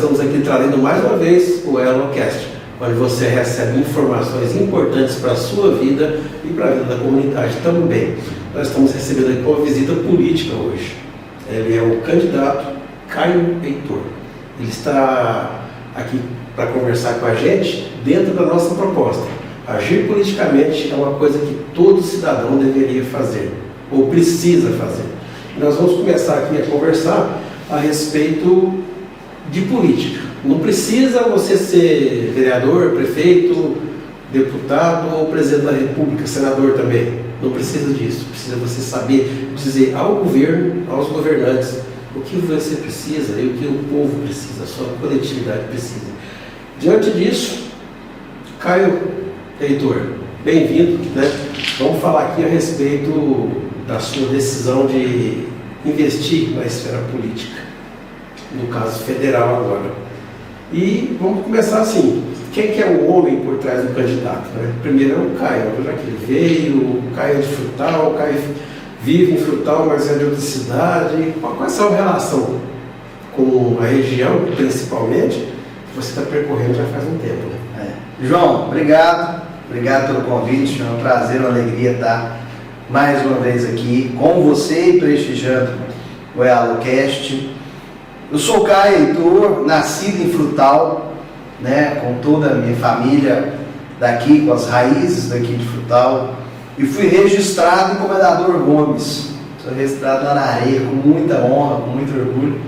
estamos aqui trazendo mais uma vez o EloCast, onde você recebe informações importantes para a sua vida e para a vida da comunidade também. Nós estamos recebendo aqui uma visita política hoje. Ele é o candidato Caio Heitor. Ele está aqui para conversar com a gente dentro da nossa proposta. Agir politicamente é uma coisa que todo cidadão deveria fazer, ou precisa fazer. Nós vamos começar aqui a conversar a respeito de política. Não precisa você ser vereador, prefeito, deputado ou presidente da República, senador também. Não precisa disso. Precisa você saber dizer ao governo, aos governantes, o que você precisa e o que o povo precisa, a sua coletividade precisa. Diante disso, Caio Heitor, bem-vindo, né? Vamos falar aqui a respeito da sua decisão de investir na esfera política, no caso federal agora. E vamos começar assim, quem que é o homem por trás do candidato, né? Primeiro é o Caio, já que ele veio, o Caio é de Frutal, o Caio vive em Frutal, mas é de outra cidade. Qual é a sua relação com a região, principalmente, que você está percorrendo já faz um tempo, né? João, obrigado pelo convite, é um prazer, uma alegria estar mais uma vez aqui com você e prestigiando o EloCast. Eu sou o Caio Heitor, nascido em Frutal, né, com toda a minha família daqui, com as raízes daqui de Frutal, e fui registrado em Comendador Gomes. Sou registrado lá na areia, com muita honra, com muito orgulho,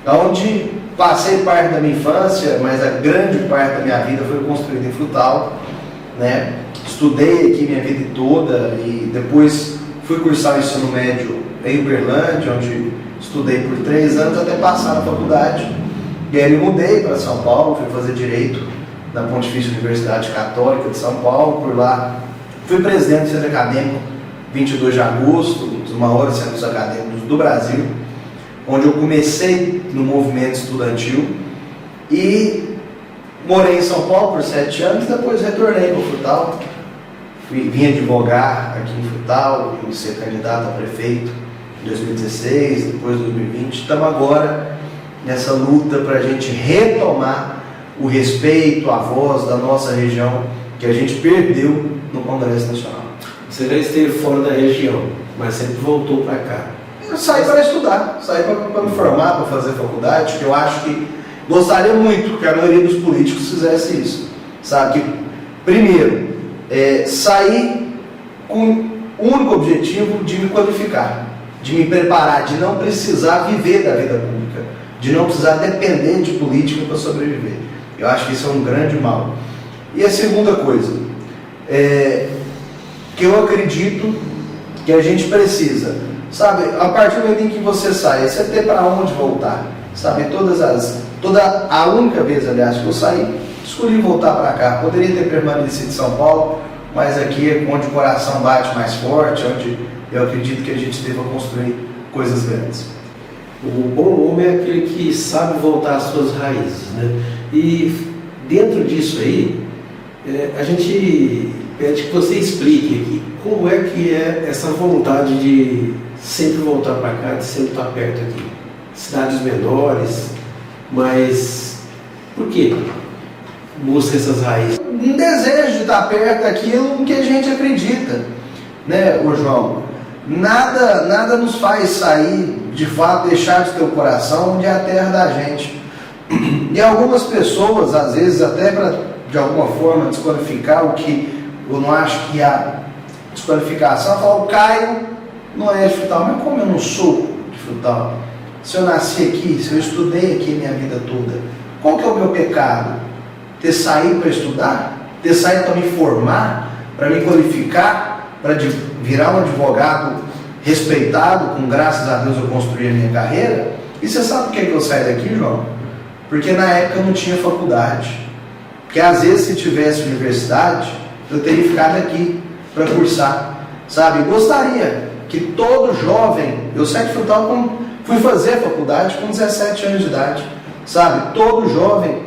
onde passei parte da minha infância, mas a grande parte da minha vida foi construída em Frutal, né? Estudei aqui minha vida toda e depois fui cursar o ensino médio em Uberlândia, onde estudei por 3 anos até passar na faculdade. E aí me mudei para São Paulo, fui fazer Direito na Pontifícia Universidade Católica de São Paulo. Por lá fui presidente do Centro Acadêmico 22 de agosto, um dos maiores centros acadêmicos do Brasil, onde eu comecei no movimento estudantil e morei em São Paulo por 7 anos, depois retornei para o Frutal, vim advogar aqui em Frutal, fui ser candidato a prefeito em 2016, depois 2020. Estamos agora nessa luta para a gente retomar o respeito, a voz da nossa região, que a gente perdeu no Congresso Nacional. Você já esteve fora da região, mas sempre voltou para cá. Eu saí para estudar, saí para me formar, para fazer faculdade, que eu acho que gostaria muito que a maioria dos políticos fizesse isso. Sabe, que primeiro, sair com o único objetivo de me qualificar, de me preparar, de não precisar viver da vida pública, de não precisar depender de política para sobreviver. Eu acho que isso é um grande mal. E a segunda coisa, que eu acredito que a gente precisa, sabe, a partir do momento em que você sai, você ter para onde voltar, sabe, a única vez, aliás, que eu saí, escolhi voltar para cá. Poderia ter permanecido em São Paulo, mas aqui é onde o coração bate mais forte, onde eu acredito que a gente deva construir coisas grandes. O bom homem é aquele que sabe voltar às suas raízes, né? E dentro disso aí, a gente pede que você explique aqui como é que é essa vontade de sempre voltar para cá, de sempre estar perto aqui. Cidades menores, mas por que busca essas raízes? Um desejo de estar perto daquilo que a gente acredita, né, ô João? Nada nos faz sair, de fato, deixar de ter o coração onde é a terra da gente. E algumas pessoas, às vezes, até para, de alguma forma, desqualificar o que eu não acho que há desqualificação, falam: o Caio não é de Frutal. Mas como eu não sou de Frutal? Se eu nasci aqui, se eu estudei aqui minha vida toda, qual que é o meu pecado? Ter saído para estudar? Ter saído para me formar? Para me qualificar? Para virar um advogado respeitado, com graças a Deus eu construí a minha carreira? E você sabe por que eu saí daqui, João? Porque na época eu não tinha faculdade. Porque às vezes, se tivesse universidade, eu teria ficado aqui para cursar, sabe? Eu gostaria que todo jovem, eu saí de Frutal, fui fazer faculdade com 17 anos de idade, sabe? Todo jovem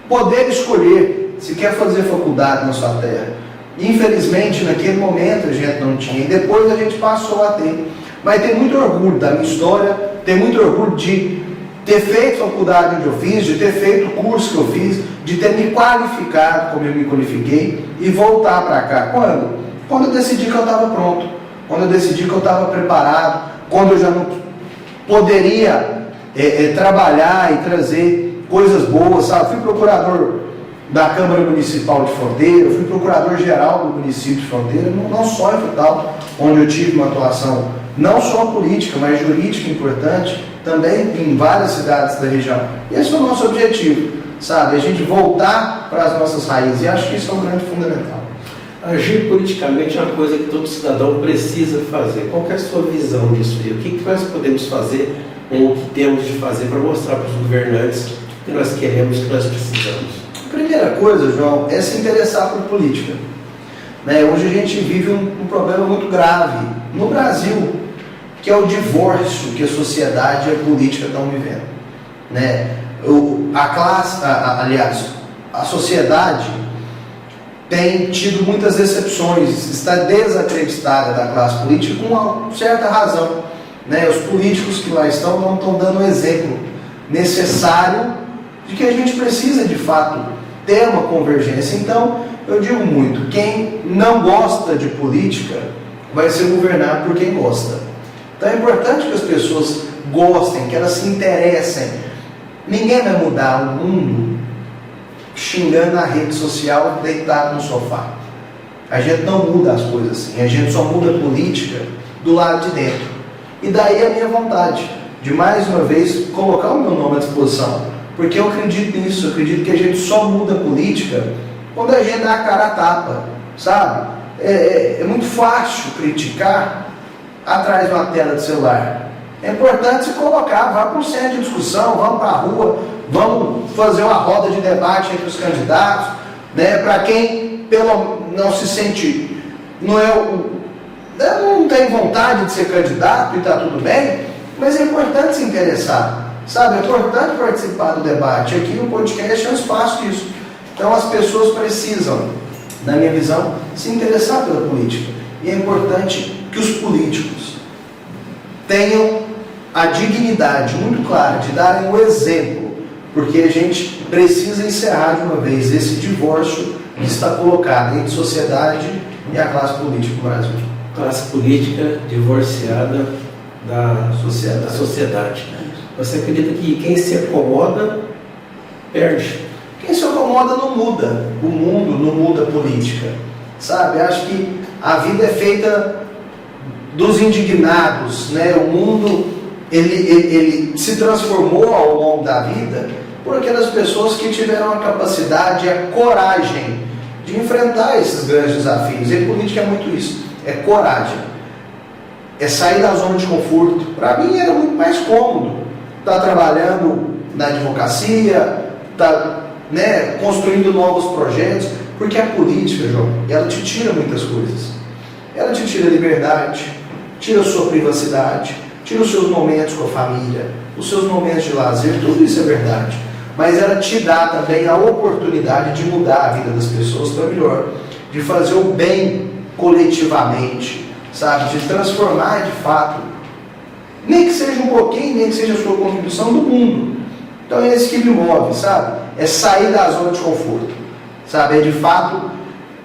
poder escolher se quer fazer faculdade na sua terra. Infelizmente, naquele momento a gente não tinha, e depois a gente passou a ter. Mas tem muito orgulho da minha história, tem muito orgulho de ter feito faculdade onde eu fiz, de ter feito o curso que eu fiz, de ter me qualificado como eu me qualifiquei e voltar para cá. Quando? Quando eu decidi que eu estava pronto, quando eu decidi que eu estava preparado, quando eu já não poderia trabalhar e trazer coisas boas, sabe? Fui procurador da Câmara Municipal de Fronteira, fui procurador-geral do município de Fronteira, não só em Frutal, onde eu tive uma atuação não só política, mas jurídica importante, também em várias cidades da região. E esse é o nosso objetivo, sabe? A gente voltar para as nossas raízes, e acho que isso é um grande fundamental. Agir politicamente é uma coisa que todo cidadão precisa fazer. Qual é a sua visão disso aí? O que nós podemos fazer ou o que temos de fazer para mostrar para os governantes o que nós queremos, o que nós precisamos? A primeira coisa, João, é se interessar por política. Hoje a gente vive um problema muito grave no Brasil, que é o divórcio que a sociedade e a política estão vivendo. A sociedade tem tido muitas decepções, está desacreditada da classe política com uma certa razão. Os políticos que lá estão não estão dando o exemplo necessário de que a gente precisa, de fato, ter uma convergência. Então, eu digo muito, quem não gosta de política vai ser governado por quem gosta. Então é importante que as pessoas gostem, que elas se interessem. Ninguém vai mudar o mundo xingando na rede social, deitado no sofá. A gente não muda as coisas assim, a gente só muda a política do lado de dentro. E daí a minha vontade de, mais uma vez, colocar o meu nome à disposição. Porque eu acredito nisso, eu acredito que a gente só muda a política quando a gente dá a cara a tapa, sabe? É muito fácil criticar atrás de uma tela de celular. É importante se colocar, vá para um centro de discussão, vamos para a rua, vamos fazer uma roda de debate entre os candidatos, para quem não se sente, não tem vontade de ser candidato e está tudo bem, mas é importante se interessar. Sabe, é importante participar do debate. Aqui no podcast é um espaço disso. Então as pessoas precisam, na minha visão, se interessar pela política. E é importante que os políticos tenham a dignidade muito clara de darem o exemplo, porque a gente precisa encerrar de uma vez esse divórcio que está colocado entre sociedade e a classe política no Brasil. Classe política divorciada da sociedade. Você acredita que quem se acomoda, perde? Quem se acomoda não muda. O mundo não muda a política. Sabe? Acho que a vida é feita dos indignados. O mundo ele se transformou ao longo da vida por aquelas pessoas que tiveram a capacidade e a coragem de enfrentar esses grandes desafios. E a política é muito isso. É coragem. É sair da zona de conforto. Para mim era muito mais cômodo estar trabalhando na advocacia, construindo novos projetos, porque a política, João, ela te tira muitas coisas. Ela te tira a liberdade, tira a sua privacidade, tira os seus momentos com a família, os seus momentos de lazer, tudo isso é verdade. Mas ela te dá também a oportunidade de mudar a vida das pessoas para melhor, de fazer o bem coletivamente, sabe? De transformar de fato, nem que seja um pouquinho, nem que seja a sua contribuição do mundo. Então é isso que me move, sabe? É sair da zona de conforto, sabe? É de fato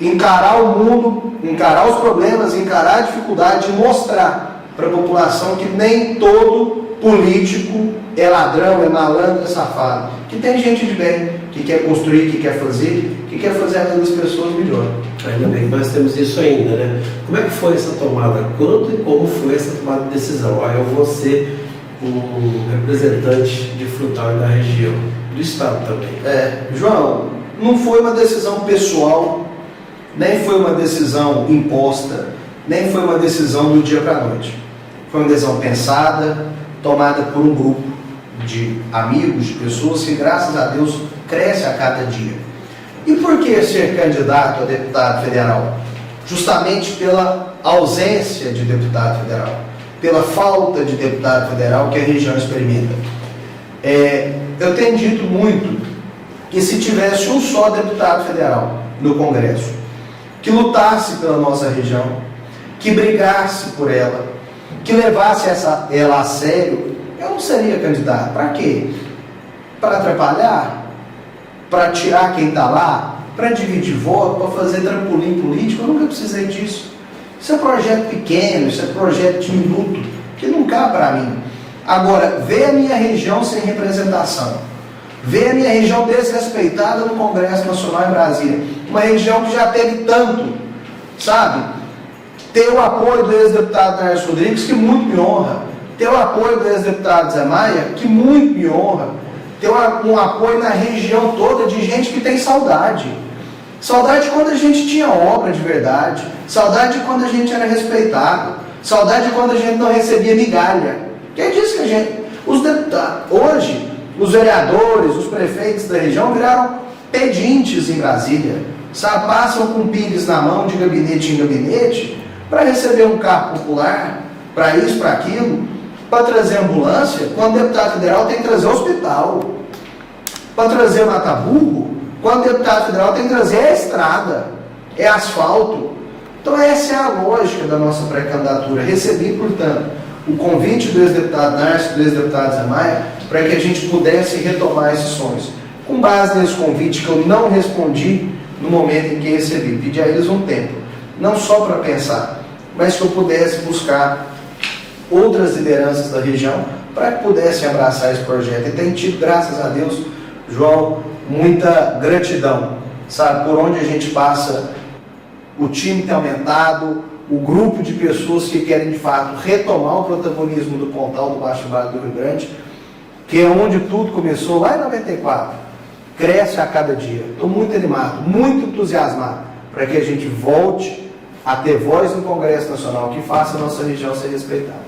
encarar o mundo, encarar os problemas, encarar a dificuldade e mostrar para a população que nem todo político é ladrão, é malandro, é safado. Que tem gente de bem, que quer construir, que quer fazer a vida das pessoas melhor. Ainda bem que nós temos isso ainda, né? Como é que foi essa tomada? Quando e como foi essa tomada de decisão? Eu vou ser um representante de Frutal e da região, do estado também. João, não foi uma decisão pessoal, nem foi uma decisão imposta, nem foi uma decisão do dia para a noite. Foi uma decisão pensada, tomada por um grupo de amigos, de pessoas que, graças a Deus, cresce a cada dia. E por que ser candidato a deputado federal? Justamente pela ausência de deputado federal, pela falta de deputado federal que a região experimenta. Eu tenho dito muito que se tivesse um só deputado federal no Congresso, que lutasse pela nossa região, que brigasse por ela, que levasse ela a sério, eu não seria candidato. Para quê? Para atrapalhar? Para tirar quem está lá? Para dividir voto? Para fazer trampolim político? Eu nunca precisei disso. Isso é projeto pequeno, isso é projeto diminuto, que não cabe para mim. Agora, ver a minha região sem representação, ver a minha região desrespeitada no Congresso Nacional em Brasília, uma região que já teve tanto, sabe? Ter o apoio do ex-deputado Nárcio Rodrigues, que muito me honra, ter o apoio do ex-deputado Zé Maia, que muito me honra, ter um apoio na região toda de gente que tem saudade. Saudade quando a gente tinha obra de verdade, saudade quando a gente era respeitado, saudade quando a gente não recebia migalha. Que é disso que a gente... Os deputados, hoje, os vereadores, os prefeitos da região viraram pedintes em Brasília, sabe? Passam com pires na mão de gabinete em gabinete para receber um carro popular, para isso, para aquilo, para trazer ambulância, quando o deputado federal tem que trazer hospital, para trazer mata-burro, quando o deputado federal tem que trazer a estrada, é asfalto. Então essa é a lógica da nossa pré-candidatura. Recebi, portanto, o convite do ex-deputado Nárcio, do ex-deputado Zé Maia, para que a gente pudesse retomar esses sonhos. Com base nesse convite, que eu não respondi no momento em que recebi, pedi a eles um tempo, não só para pensar, mas que eu pudesse buscar outras lideranças da região para que pudessem abraçar esse projeto. E tem tido, graças a Deus, João, muita gratidão, sabe? Por onde a gente passa, o time tem aumentado, o grupo de pessoas que querem de fato retomar o protagonismo do Pontal do Baixo Vale do Rio Grande, que é onde tudo começou lá em 94, cresce a cada dia. Estou muito animado, muito entusiasmado para que a gente volte a ter voz no Congresso Nacional, que faça a nossa região ser respeitada.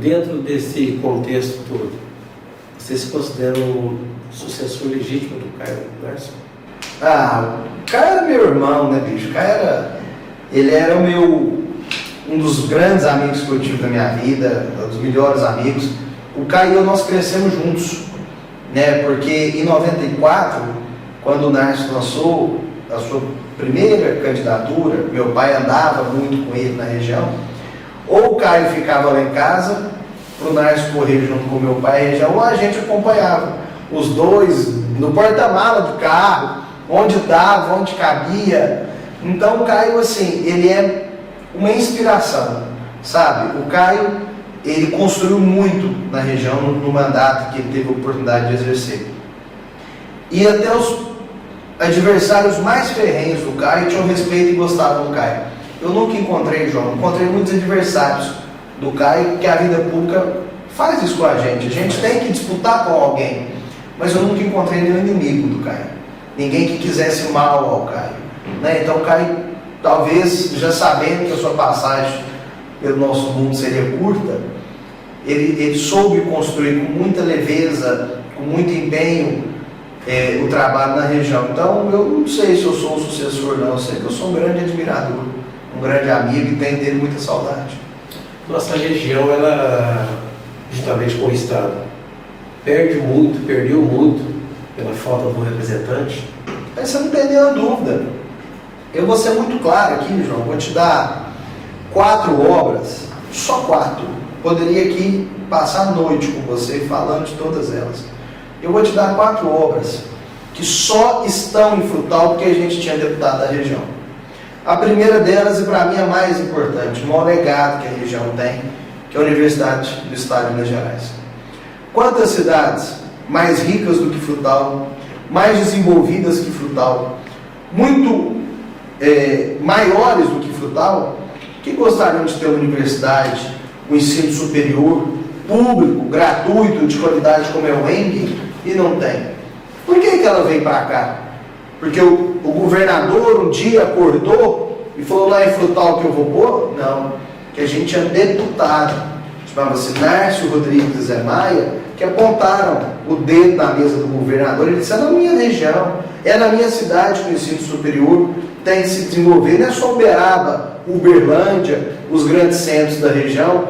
Dentro desse contexto todo, você se considera um sucessor legítimo do Caio Nárcio? O Caio era meu irmão, né, bicho? O Caio ele era um dos grandes amigos que eu tive na minha vida, um dos melhores amigos. O Caio e eu, nós crescemos juntos, né? Porque em 94, quando o Nárcio lançou a sua primeira candidatura, meu pai andava muito com ele na região, ou o Caio ficava lá em casa, para o Nárcio correr junto com meu pai na região, ou a gente acompanhava os dois no porta-mala do carro, onde dava, onde cabia. Então o Caio, assim, ele é uma inspiração, sabe? O Caio, ele construiu muito na região no mandato que ele teve a oportunidade de exercer. E até os adversários mais ferrenhos do Caio tinham respeito e gostavam do Caio. Eu nunca encontrei, João, encontrei muitos adversários do Caio, que a vida pública faz isso com a gente. A gente tem que disputar com alguém, mas eu nunca encontrei nenhum inimigo do Caio. Ninguém que quisesse mal ao Caio. Né? Então o Caio, talvez, já sabendo que a sua passagem pelo nosso mundo seria curta, ele soube construir com muita leveza, com muito empenho, o trabalho na região. Então eu não sei se eu sou um sucessor, não. Eu sei que eu sou um grande admirador, um grande amigo, e tenho dele muita saudade. Nossa região, ela, justamente com o Estado, perdeu muito pela falta do representante. Aí você não tem nenhuma dúvida. Eu vou ser muito claro aqui, João. Vou te dar 4 obras, só 4. Poderia aqui passar a noite com você falando de todas elas. Eu vou te dar 4 obras que só estão em Frutal porque a gente tinha deputado da região. A primeira delas, e para mim a mais importante, o maior legado que a região tem, que é a Universidade do Estado de Minas Gerais. Quantas cidades mais ricas do que Frutal, mais desenvolvidas que Frutal, muito maiores do que Frutal, que gostariam de ter uma universidade, um ensino superior, público, gratuito, de qualidade como é o ENG, e não tem. Por que ela veio para cá? Porque o governador um dia acordou e falou lá em Frutal que eu vou pôr? Não, que a gente tinha deputado, chamava-se Nárcio Rodrigues e Zé Maia, que apontaram o dedo na mesa do governador e disse: é na minha região, é na minha cidade que o ensino superior tem que se desenvolver, não é só Uberaba, Uberlândia, os grandes centros da região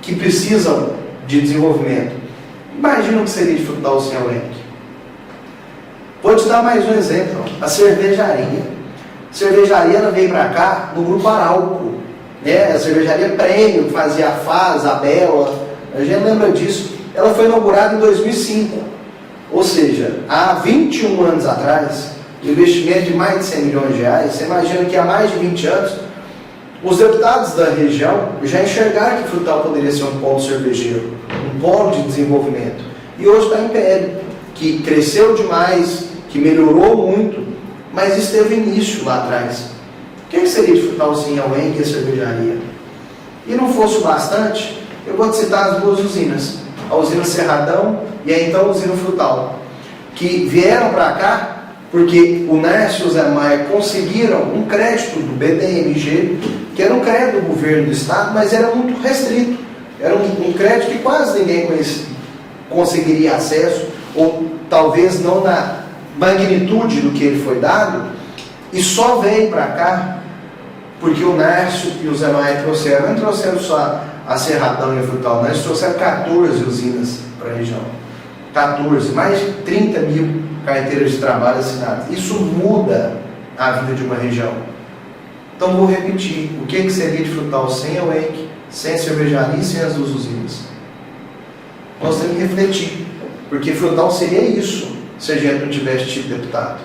que precisam de desenvolvimento. Imagina o que seria de Frutal sem a UENC. Vou te dar mais um exemplo, a cervejaria. A cervejaria, ela veio para cá no Grupo Arauco, né? A cervejaria Prêmio, que fazia a Faz, a Bela, a gente lembra disso. Ela foi inaugurada em 2005, ou seja, há 21 anos atrás, um investimento de mais de 100 milhões de reais. Você imagina que há mais de 20 anos, os deputados da região já enxergaram que Frutal poderia ser um polo cervejeiro, um polo de desenvolvimento. E hoje está Império, que cresceu demais, que melhorou muito, mas isso teve início lá atrás. O que seria de Frutal sem a UENG e a cervejaria? E não fosse o bastante, eu vou te citar as duas usinas, a usina Cerradão e a então usina Frutal, que vieram para cá porque o Nércio e o Zé Maia conseguiram um crédito do BDMG, que era um crédito do governo do estado, mas era muito restrito. Era um crédito que quase ninguém conseguiria acesso, ou talvez não na magnitude do que ele foi dado, e só veio para cá porque o Nércio e o Zé Maia trouxeram, não trouxeram só a Cerradão e a Frutal, eles trouxeram 14 usinas para a região. 14, mais de 30 mil carteiras de trabalho assinadas. Isso muda a vida de uma região. Então vou repetir, o que seria de Frutal sem a UENC, sem a cervejaria e sem as duas usinas? Nós temos que refletir, porque Frutal seria isso, se a gente não tivesse tido deputado.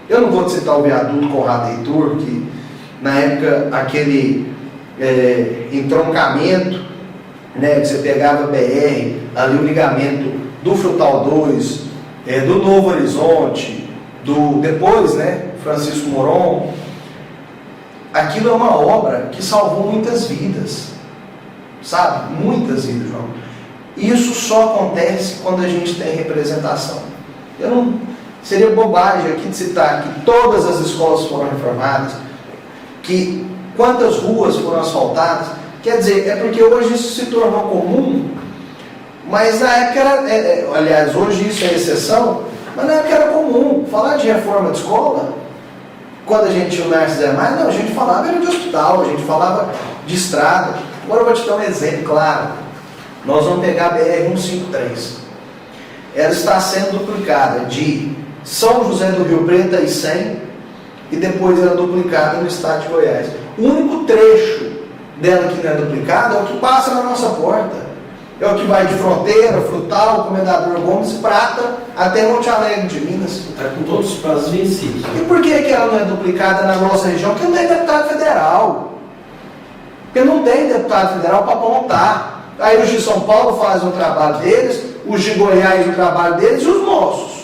Eu não vou citar o viaduto Conrado Heitor, que na época aquele entroncamento, né, que você pegava a BR, ali o ligamento do Frutal 2, do Novo Horizonte, depois, né, Francisco Moron. Aquilo é uma obra que salvou muitas vidas, sabe? Muitas vidas, João. Isso só acontece quando a gente tem representação. Seria bobagem aqui de citar que todas as escolas foram reformadas, que quantas ruas foram asfaltadas. Quer dizer, é porque hoje isso se tornou comum, mas na época era, aliás, hoje isso é exceção, mas na época era comum. Falar de reforma de escola, quando a gente tinha o Nércio Zé Maia, não, a gente falava era de hospital, a gente falava de estrada. Agora eu vou te dar um exemplo claro. Nós vamos pegar a BR-153. Ela está sendo duplicada de São José do Rio Preto e 100, e depois ela é duplicada no estado de Goiás. O único trecho dela que não é duplicado é o que passa na nossa porta. É o que vai de Fronteira, Frutal, Comendador Gomes, Prata, até Monte Alegre de Minas. Está com todos os prazos vencidos. E por que ela não é duplicada na nossa região? Porque não tem deputado federal. Porque não tem deputado federal para apontar. Aí os de São Paulo fazem o trabalho deles, os de Goiás o trabalho deles e os nossos.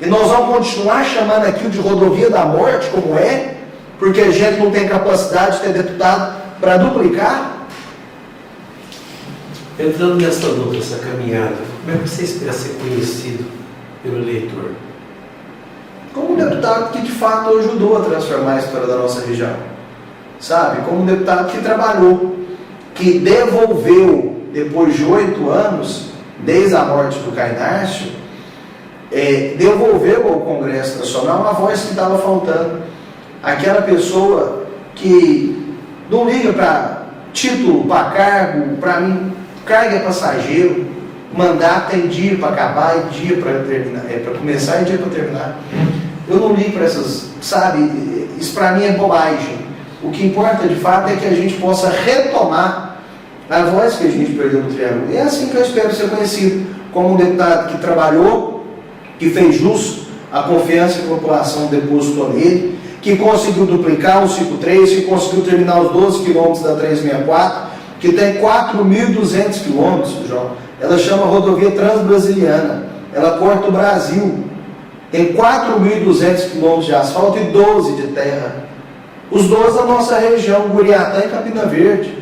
E nós vamos continuar chamando aquilo de rodovia da morte, como é, porque a gente não tem capacidade de ter deputado para duplicar. Entrando nessa luta, essa caminhada, como é que você espera ser conhecido pelo eleitor? Como um deputado que de fato ajudou a transformar a história da nossa região. Sabe? Como um deputado que trabalhou, que devolveu, depois de 8 anos, desde a morte do Cainárcio, devolveu ao Congresso Nacional uma voz que estava faltando. Aquela pessoa que não liga para título, para cargo, para mim, cargo é passageiro, mandato tem dia para acabar e dia para terminar, para começar e dia para terminar. Eu não ligo para essas, sabe, isso para mim é bobagem. O que importa de fato é que a gente possa retomar a voz que a gente perdeu no Triângulo. E é assim que eu espero ser conhecido, como um deputado que trabalhou, que fez jus à confiança que a população depositou nele, que conseguiu duplicar o 53, que conseguiu terminar os 12 quilômetros da 364, que tem 4.200 quilômetros, João. Ela chama Rodovia Transbrasiliana. Ela corta o Brasil. Tem 4.200 quilômetros de asfalto e 12 de terra. Os 12 da nossa região, Guriatã e Campina Verde.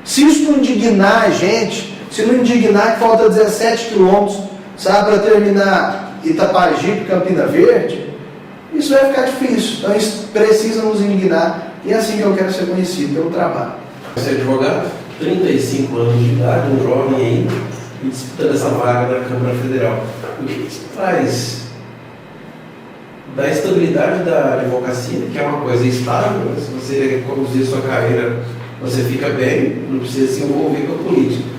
Se isso não indignar a gente, se não indignar que falta 17 quilômetros, sabe, para terminar Itapajipe, Campina Verde, isso vai ficar difícil. Então isso precisa nos indignar. E é assim que eu quero ser conhecido, pelo trabalho. Você é advogado, 35 anos de idade, um jovem ainda, e disputando essa vaga na Câmara Federal. O que isso traz da estabilidade da advocacia, que é uma coisa estável, né? Se você conduzir sua carreira, você fica bem, não precisa se envolver com a política.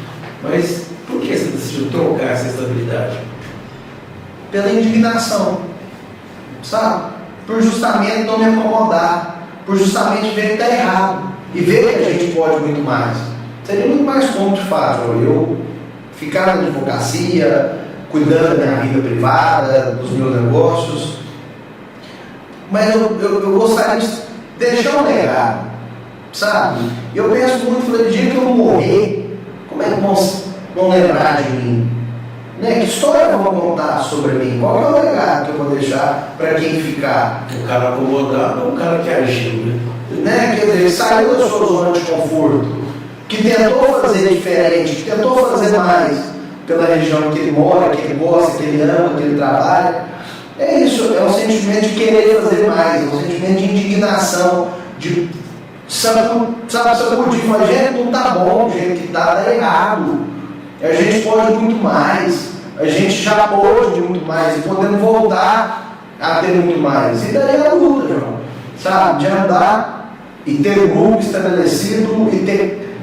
Mas por que você decidiu trocar essa estabilidade? Pela indignação, sabe? Por justamente não me acomodar, por justamente ver que está errado e ver que a gente pode muito mais. Seria muito mais cômodo de fato eu ficar na advocacia, cuidando da minha vida privada, dos meus negócios. Mas eu gostaria de deixar um legado, sabe? Eu penso muito, falei, dia que eu morrer, como é que vão lembrar de mim? Né? Que história vão contar sobre mim? Qual é o legado que eu vou deixar para quem ficar? Um cara acomodado ou um cara que agiu, Né? Quer dizer, saiu da sua zona de conforto, que tentou fazer diferente, que tentou fazer mais pela região que ele mora, que ele gosta, que ele ama, que ele trabalha. É isso, é um sentimento de querer fazer mais, é um sentimento de indignação, de sacudir, falar, gente, não tá bom, do jeito que tá errado. A gente pode muito mais, a gente já pôde muito mais, e podemos voltar a ter muito mais. E daí a luta, João, sabe, de andar e ter um grupo estabelecido,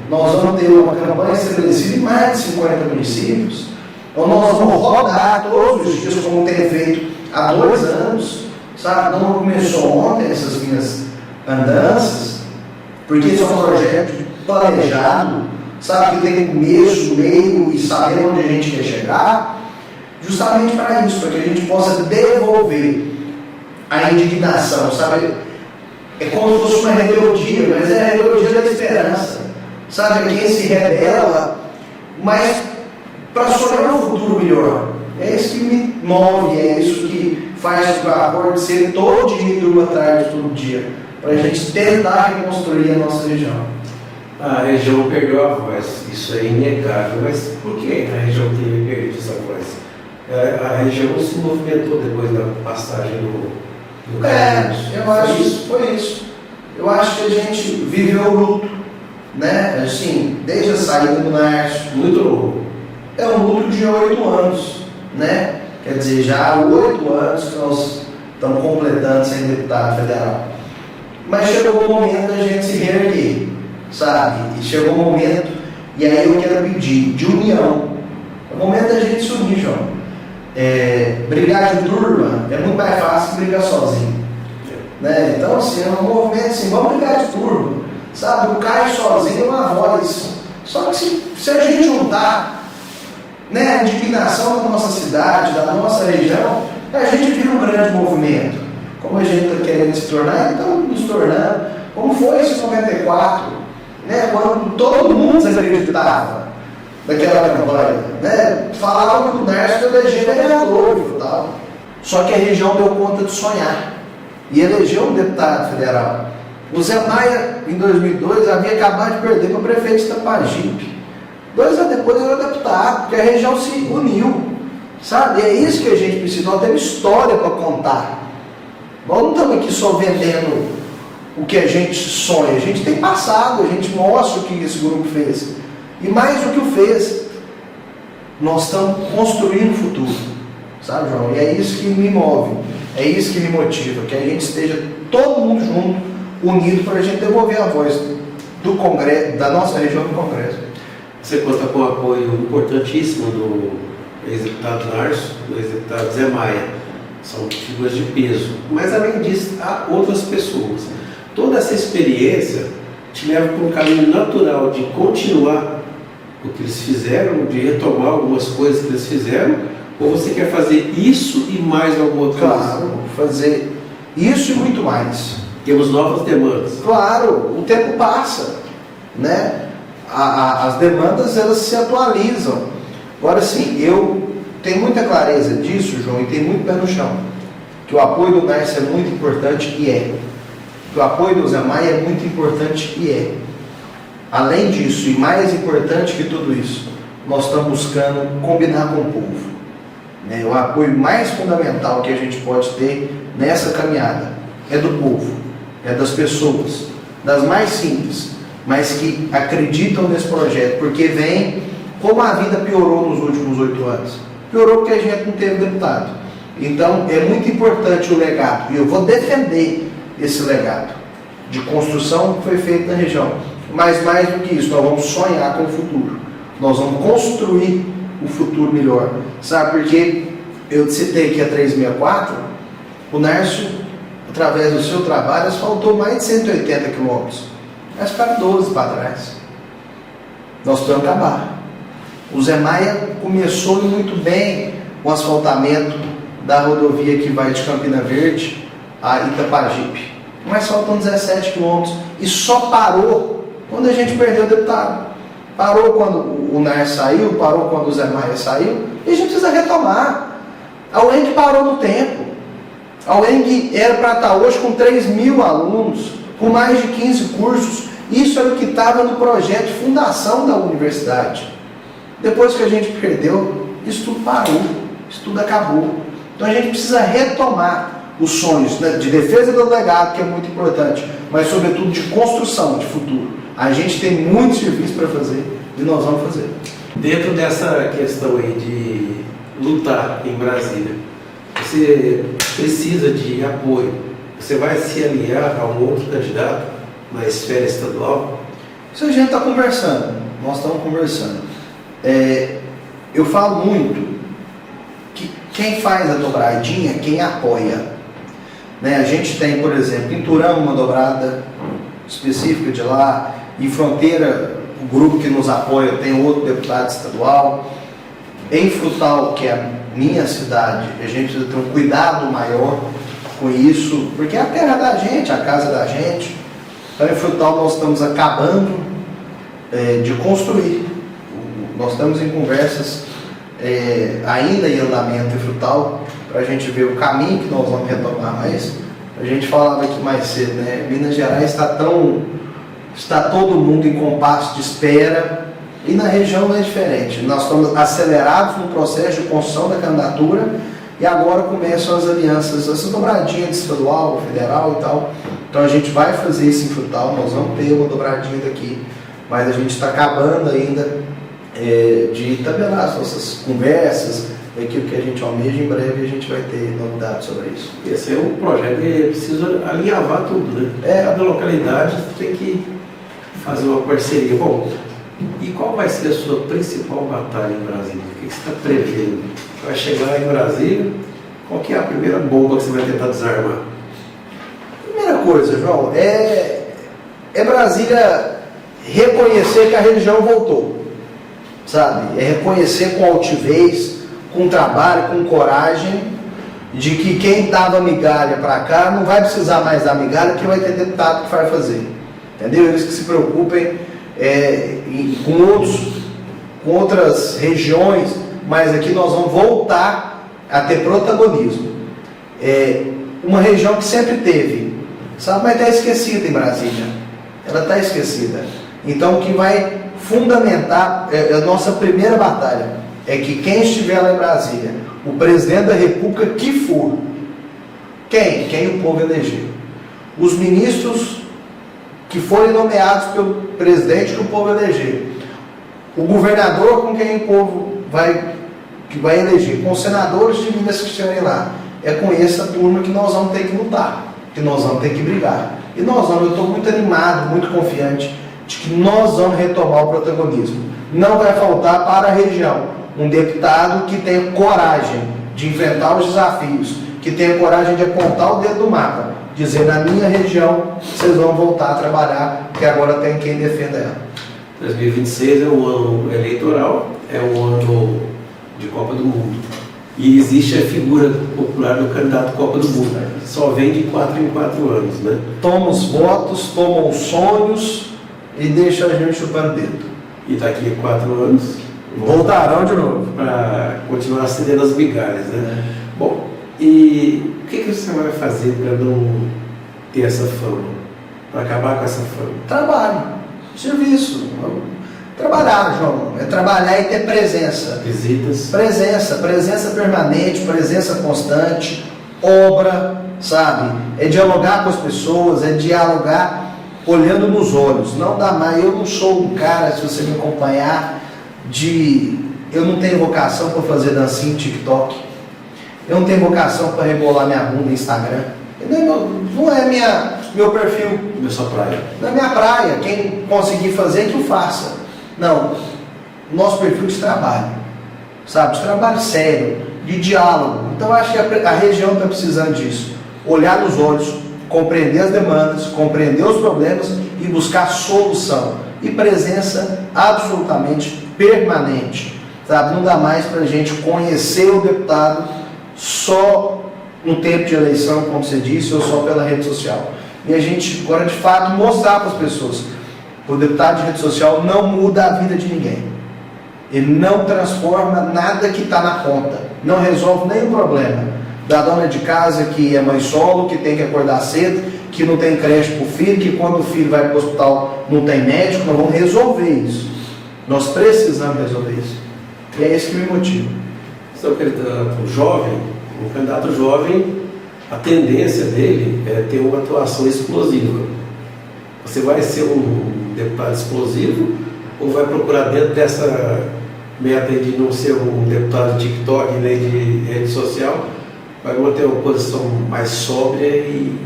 nós vamos ter uma campanha estabelecida em mais de 50 municípios, então nós vamos rodar todos os dias, como tem feito há 2 anos, sabe, não começou ontem essas minhas andanças, porque isso é um projeto planejado, sabe, que tem começo, meio e saber onde a gente quer chegar, justamente para isso, para que a gente possa devolver a indignação, sabe? É como se fosse uma rebeldia, mas é a rebeldia da esperança, sabe? Quem se rebela, mas para sonhar um futuro melhor. É isso que me move, é isso que faz o acordo ser todo dia e durma tarde, todo dia, para a gente tentar reconstruir a nossa região. A região perdeu a voz, isso é inegável, mas por que a região teve perdido essa voz? A região se movimentou depois da passagem do Carlos. Eu acho que foi isso. Eu acho que a gente viveu o luto, né? Assim, desde a saída do Nárcio. Muito louco. É um luto de 8 anos, né? Quer dizer, já há 8 anos que nós estamos completando sem deputado federal. Mas chegou o momento da gente se reerguer, sabe? E chegou o momento, e aí eu quero pedir de união. É o momento da gente se unir, João. Brigar de turma é muito mais fácil que brigar sozinho, né? Então, assim, é um movimento assim, vamos brigar de turma, sabe? O Caio sozinho é uma voz, só que se a gente juntar, né, a indignação da nossa cidade, da nossa região, a gente vira um grande movimento. Como a gente está querendo se tornar, então nos tornando, como foi esse 94, né, quando todo mundo desacreditava daquela campanha, né? Falavam que o Nárcio elegeu vereador e tal. Só que a região deu conta de sonhar e elegeu um deputado federal. O Zé Maia, em 2002, havia acabado de perder para o prefeito de Itapajipe. 2 anos depois era deputado, porque a região se uniu, sabe? E é isso que a gente precisa. Nós temos história para contar. Nós não estamos aqui só vendendo o que a gente sonha. A gente tem passado, a gente mostra o que esse grupo fez. E mais do que o fez, nós estamos construindo o futuro, sabe, João? E é isso que me move, é isso que me motiva, que a gente esteja todo mundo junto, unido, para a gente devolver a voz do Congresso, da nossa região no Congresso. Você conta com o apoio importantíssimo do ex-deputado Nárcio, do ex-deputado Zé Maia. São figuras de peso. Mas, além disso, há outras pessoas. Toda essa experiência te leva para um caminho natural de continuar o que eles fizeram, de retomar algumas coisas que eles fizeram, ou você quer fazer isso e mais alguma coisa? Claro, fazer isso e muito mais. Temos novas demandas. Claro, o tempo passa, né? As demandas, elas se atualizam. Agora sim, eu tenho muita clareza disso, João, e tenho muito pé no chão, que o apoio do Nárcio é muito importante e é. Que o apoio do Zé Maia é muito importante e é. Além disso, e mais importante que tudo isso, nós estamos buscando combinar com o povo, né? O apoio mais fundamental que a gente pode ter nessa caminhada é do povo, é das pessoas, das mais simples, mas que acreditam nesse projeto, porque vem como a vida piorou nos últimos 8 anos. Piorou porque a gente não teve deputado. Então, é muito importante o legado, e eu vou defender esse legado de construção que foi feito na região. Mas mais do que isso, nós vamos sonhar com o futuro. Nós vamos construir o futuro melhor. Sabe, porque eu citei aqui a 364, o Nárcio, através do seu trabalho, asfaltou mais de 180 quilômetros. Mas ficaram 12 para trás. nós precisamos acabar. O Zé Maia começou muito bem o asfaltamento da rodovia que vai de Campina Verde a Itapajipe, mas faltam 17 quilômetros e só parou quando a gente perdeu o deputado. Parou quando o NAR saiu, parou quando o Zé Maia saiu, e a gente precisa retomar. A UENG parou no tempo. A UENG era para estar hoje com 3.000 alunos, com mais de 15 cursos. Isso era o que estava no projeto de fundação da universidade. Depois que a gente perdeu, isso tudo parou, isso tudo acabou. Então a gente precisa retomar os sonhos, né, de defesa do legado, que é muito importante, mas sobretudo de construção de futuro. A gente tem muito serviço para fazer e nós vamos fazer. Dentro dessa questão aí de lutar em Brasília, você precisa de apoio. Você vai se aliar a um outro candidato na esfera estadual? Isso a gente está conversando, nós estamos conversando. Eu falo muito que quem faz a dobradinha é quem apoia. Né? A gente tem, por exemplo, em Turama uma dobrada específica de lá, em Fronteira, o grupo que nos apoia tem outro deputado estadual. Em Frutal, que é a minha cidade, a gente precisa ter um cuidado maior com isso, porque é a terra da gente, a casa da gente. Então em Frutal nós estamos acabando de construir. Nós estamos em conversas ainda em andamento em Frutal, para a gente ver o caminho que nós vamos retomar, mas a gente falava aqui mais cedo, né? Minas Gerais está todo mundo em compasso de espera, e na região não é diferente. Nós estamos acelerados no processo de construção da candidatura, e agora começam as alianças, essa dobradinha de estadual, federal e tal. Então a gente vai fazer isso em Frutal, nós vamos ter uma dobradinha daqui, mas a gente está acabando ainda de tabelar as nossas conversas, aquilo que a gente almeja. Em breve a gente vai ter novidades sobre isso. Esse é um projeto que precisa alinhavar tudo, né? Cada localidade tem que fazer uma parceria. Bom, e qual vai ser a sua principal batalha em Brasília? O que você está prevendo? Vai chegar em Brasília, qual que é a primeira bomba que você vai tentar desarmar? Primeira coisa, João, é Brasília reconhecer que a região voltou, sabe? É reconhecer com altivez, com trabalho, com coragem, de que quem dava migalha para cá não vai precisar mais dar migalha, que vai ter deputado que vai fazer. Entendeu? Eles que se preocupem com outras regiões, mas aqui nós vamos voltar a ter protagonismo. Uma região que sempre teve, sabe, mas está esquecida em Brasília. Ela está esquecida. Então, o que vai fundamentar, a nossa primeira batalha, é que quem estiver lá em Brasília, o presidente da República que for, quem o povo eleger, os ministros que forem nomeados pelo presidente que o povo eleger, o governador com quem o povo vai eleger, com os senadores de Minas que estiverem lá, é com essa turma que nós vamos ter que lutar, que nós vamos ter que brigar. E eu estou muito animado, muito confiante de que nós vamos retomar o protagonismo. Não vai faltar para a região um deputado que tenha coragem de enfrentar os desafios, que tenha coragem de apontar o dedo do mapa, dizer: na minha região vocês vão voltar a trabalhar, porque agora tem quem defenda ela. 2026 é um ano eleitoral, é um ano de Copa do Mundo. E existe a figura popular do candidato Copa do Mundo. Só vem de 4 em 4 anos, né? Toma os votos, toma os sonhos e deixa a gente chupando dedo. E daqui a 4 anos voltarão de novo para continuar acendendo as migalhas, né? Bom, e o que você vai fazer para não ter essa fama? Para acabar com essa fama? Trabalho, serviço. Trabalhar, João, é trabalhar e ter presença. Visitas. Presença permanente, presença constante, obra, sabe? É dialogar com as pessoas, é dialogar olhando nos olhos. Não dá mais, eu não sou um cara, se você me acompanhar, eu não tenho vocação para fazer dancinha em TikTok. Eu não tenho vocação para rebolar minha bunda no Instagram. Não é meu perfil. Não é sua praia. Não é minha praia. Quem conseguir fazer, que o faça. Não. Nosso perfil de trabalho. Sabe? De trabalho sério. De diálogo. Então, eu acho que a região está precisando disso. Olhar nos olhos, compreender as demandas, compreender os problemas e buscar solução. E presença absolutamente permanente. Sabe? Não dá mais para a gente conhecer o deputado só no tempo de eleição, como você disse, ou só pela rede social. E a gente, agora de fato, mostrar para as pessoas: o deputado de rede social não muda a vida de ninguém. Ele não transforma nada que está na ponta. Não resolve nenhum problema. Da dona de casa que é mãe solo, que tem que acordar cedo, que não tem creche para o filho, que quando o filho vai para o hospital não tem médico. Nós vamos resolver isso. Nós precisamos resolver isso. E é isso que me motiva. Seu candidato jovem, um candidato jovem, a tendência dele é ter uma atuação explosiva. Você vai ser um deputado explosivo ou vai procurar dentro dessa meta de não ser um deputado de TikTok nem de rede social, vai manter uma posição mais sóbria e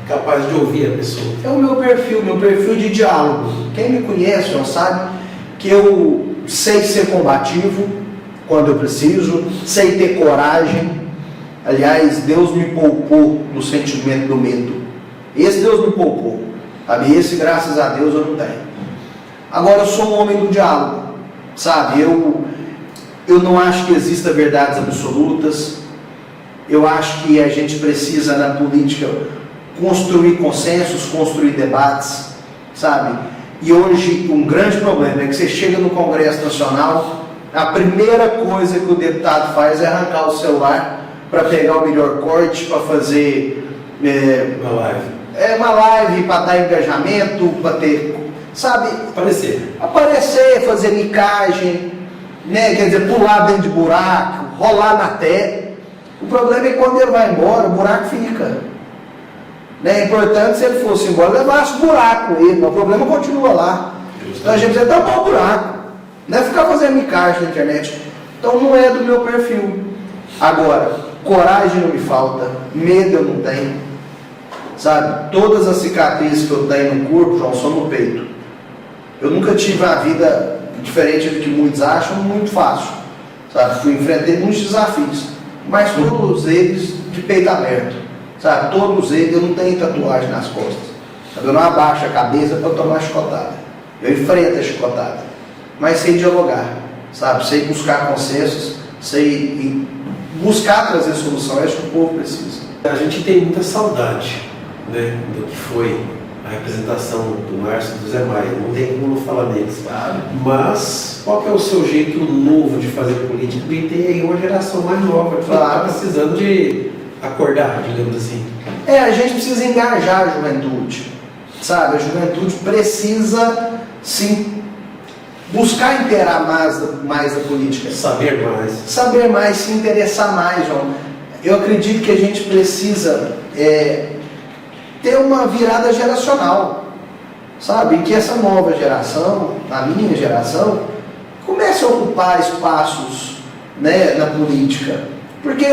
capaz de ouvir a pessoa? É o meu perfil de diálogo. Quem me conhece já sabe que eu sei ser combativo quando eu preciso, sei ter coragem. Aliás, Deus me poupou do sentimento do medo. Esse Deus me poupou. Sabe? Esse, graças a Deus, eu não tenho. Agora, eu sou um homem do diálogo. Sabe? Eu não acho que exista verdades absolutas. Eu acho que a gente precisa, na política, construir consensos, construir debates. Sabe? E hoje, um grande problema é que você chega no Congresso Nacional, a primeira coisa que o deputado faz é arrancar o celular para pegar o melhor corte, para fazer uma live para dar engajamento, para ter, sabe? Aparecer, fazer micagem, né? Quer dizer, pular dentro de buraco, rolar na terra. O problema é que quando ele vai embora, o buraco fica. Né? É importante, se ele fosse embora, levasse o buraco com ele, mas o problema continua lá. Então a gente precisa tampar o buraco, não é ficar fazendo micagem na internet. Então não é do meu perfil. Agora, coragem não me falta, medo eu não tenho, sabe? Todas as cicatrizes que eu tenho no corpo, João, são no peito. Eu nunca tive uma vida diferente do que muitos acham, muito fácil, sabe? Enfrentei muitos desafios, mas todos eles de peito aberto, sabe? Todos eles, eu não tenho tatuagem nas costas, sabe? Eu não abaixo a cabeça para tomar chicotada, eu enfrento a chicotada, mas sei dialogar, sabe? Sei buscar consensos, sei buscar trazer solução. É isso que o povo precisa. A gente tem muita saudade, né, do que foi a representação do Márcio e do Zé Maia. Não tem como não falar deles. Claro. Mas qual que é o seu jeito novo de fazer política? Porque tem aí uma geração mais nova que está precisando de acordar, digamos assim. A gente precisa engajar a juventude, sabe? A juventude precisa sim buscar inteirar mais da política. Saber mais, se interessar mais, João. Eu acredito que a gente precisa ter uma virada geracional, sabe? Que essa nova geração, a minha geração, comece a ocupar espaços, né, na política. Porque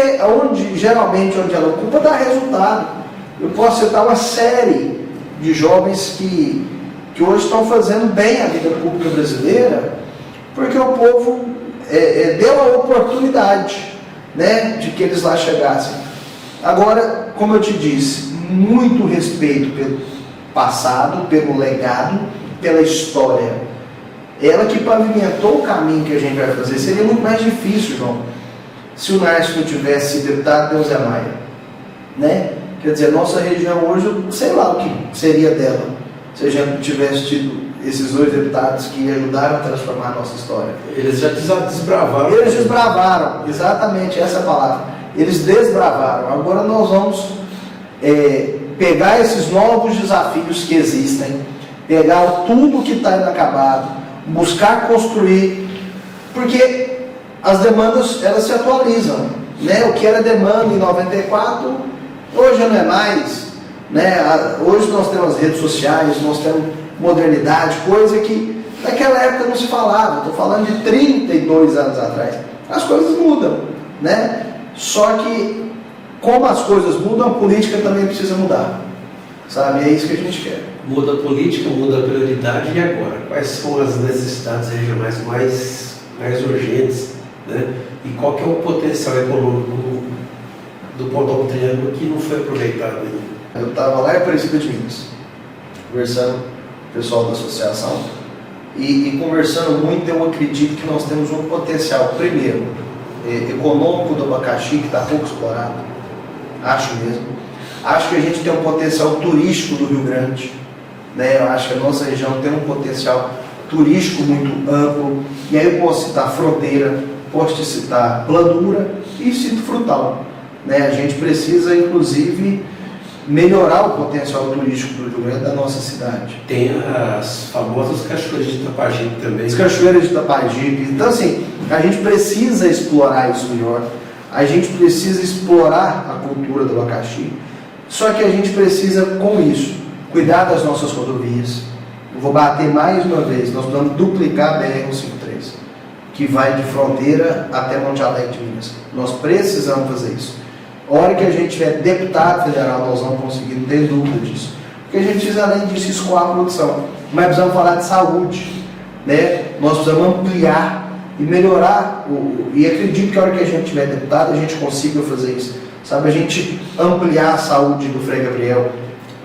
geralmente onde ela ocupa dá resultado. Eu posso citar uma série de jovens que hoje estão fazendo bem a vida pública brasileira, porque o povo deu a oportunidade, né, de que eles lá chegassem. Agora, como eu te disse, muito respeito pelo passado, pelo legado, pela história. Ela que pavimentou o caminho que a gente vai fazer. Seria muito mais difícil, João, se o Márcio não tivesse sido deputado pelo Zé Maia, né? Quer dizer, nossa região hoje, sei lá o que seria dela se a gente tivesse tido esses dois deputados que ajudaram a transformar a nossa história. Eles já desbravaram. Eles desbravaram, exatamente essa palavra. Eles desbravaram. Agora nós vamos pegar esses novos desafios que existem, pegar tudo que está inacabado, buscar construir, porque as demandas, elas se atualizam, né? O que era demanda em 94, hoje não é mais, né? Hoje nós temos as redes sociais, nós temos modernidade, coisa que naquela época não se falava. Estou falando de 32 anos atrás. As coisas mudam, né? Só que, como as coisas mudam, a política também precisa mudar, sabe? É isso que a gente quer. Muda a política, muda a prioridade. E agora? Quais são as necessidades regionais mais urgentes, né? E qual que é o potencial econômico do Pontal do Triângulo que não foi aproveitado ainda? Eu estava lá em Aparecida de Minas, conversando com o pessoal da associação e conversando muito, eu acredito que nós temos um potencial, primeiro, econômico do abacaxi, que está pouco explorado, acho mesmo. Acho que a gente tem um potencial turístico do Rio Grande, né? Eu acho que a nossa região tem um potencial turístico muito amplo, e aí eu posso citar Fronteira, posso citar Blandura e cito Frutal, né? A gente precisa, inclusive, melhorar o potencial turístico do Rio Grande da nossa cidade. Tem as famosas cachoeiras de Itapajipe também. As cachoeiras de Itapajipe. Então, assim, a gente precisa explorar isso melhor, a gente precisa explorar a cultura do abacaxi, só que a gente precisa, com isso, cuidar das nossas rodovias. Eu vou bater mais uma vez, nós vamos duplicar a BR-153, que vai de Fronteira até Monte Alegre de Minas. Nós precisamos fazer isso. A hora que a gente tiver deputado federal, nós vamos conseguir, não tem dúvida disso. Porque a gente precisa, além disso, escoar a produção. Mas precisamos falar de saúde, né? Nós precisamos ampliar e melhorar. E acredito que a hora que a gente tiver deputado, a gente consiga fazer isso. Sabe, a gente ampliar a saúde do Frei Gabriel,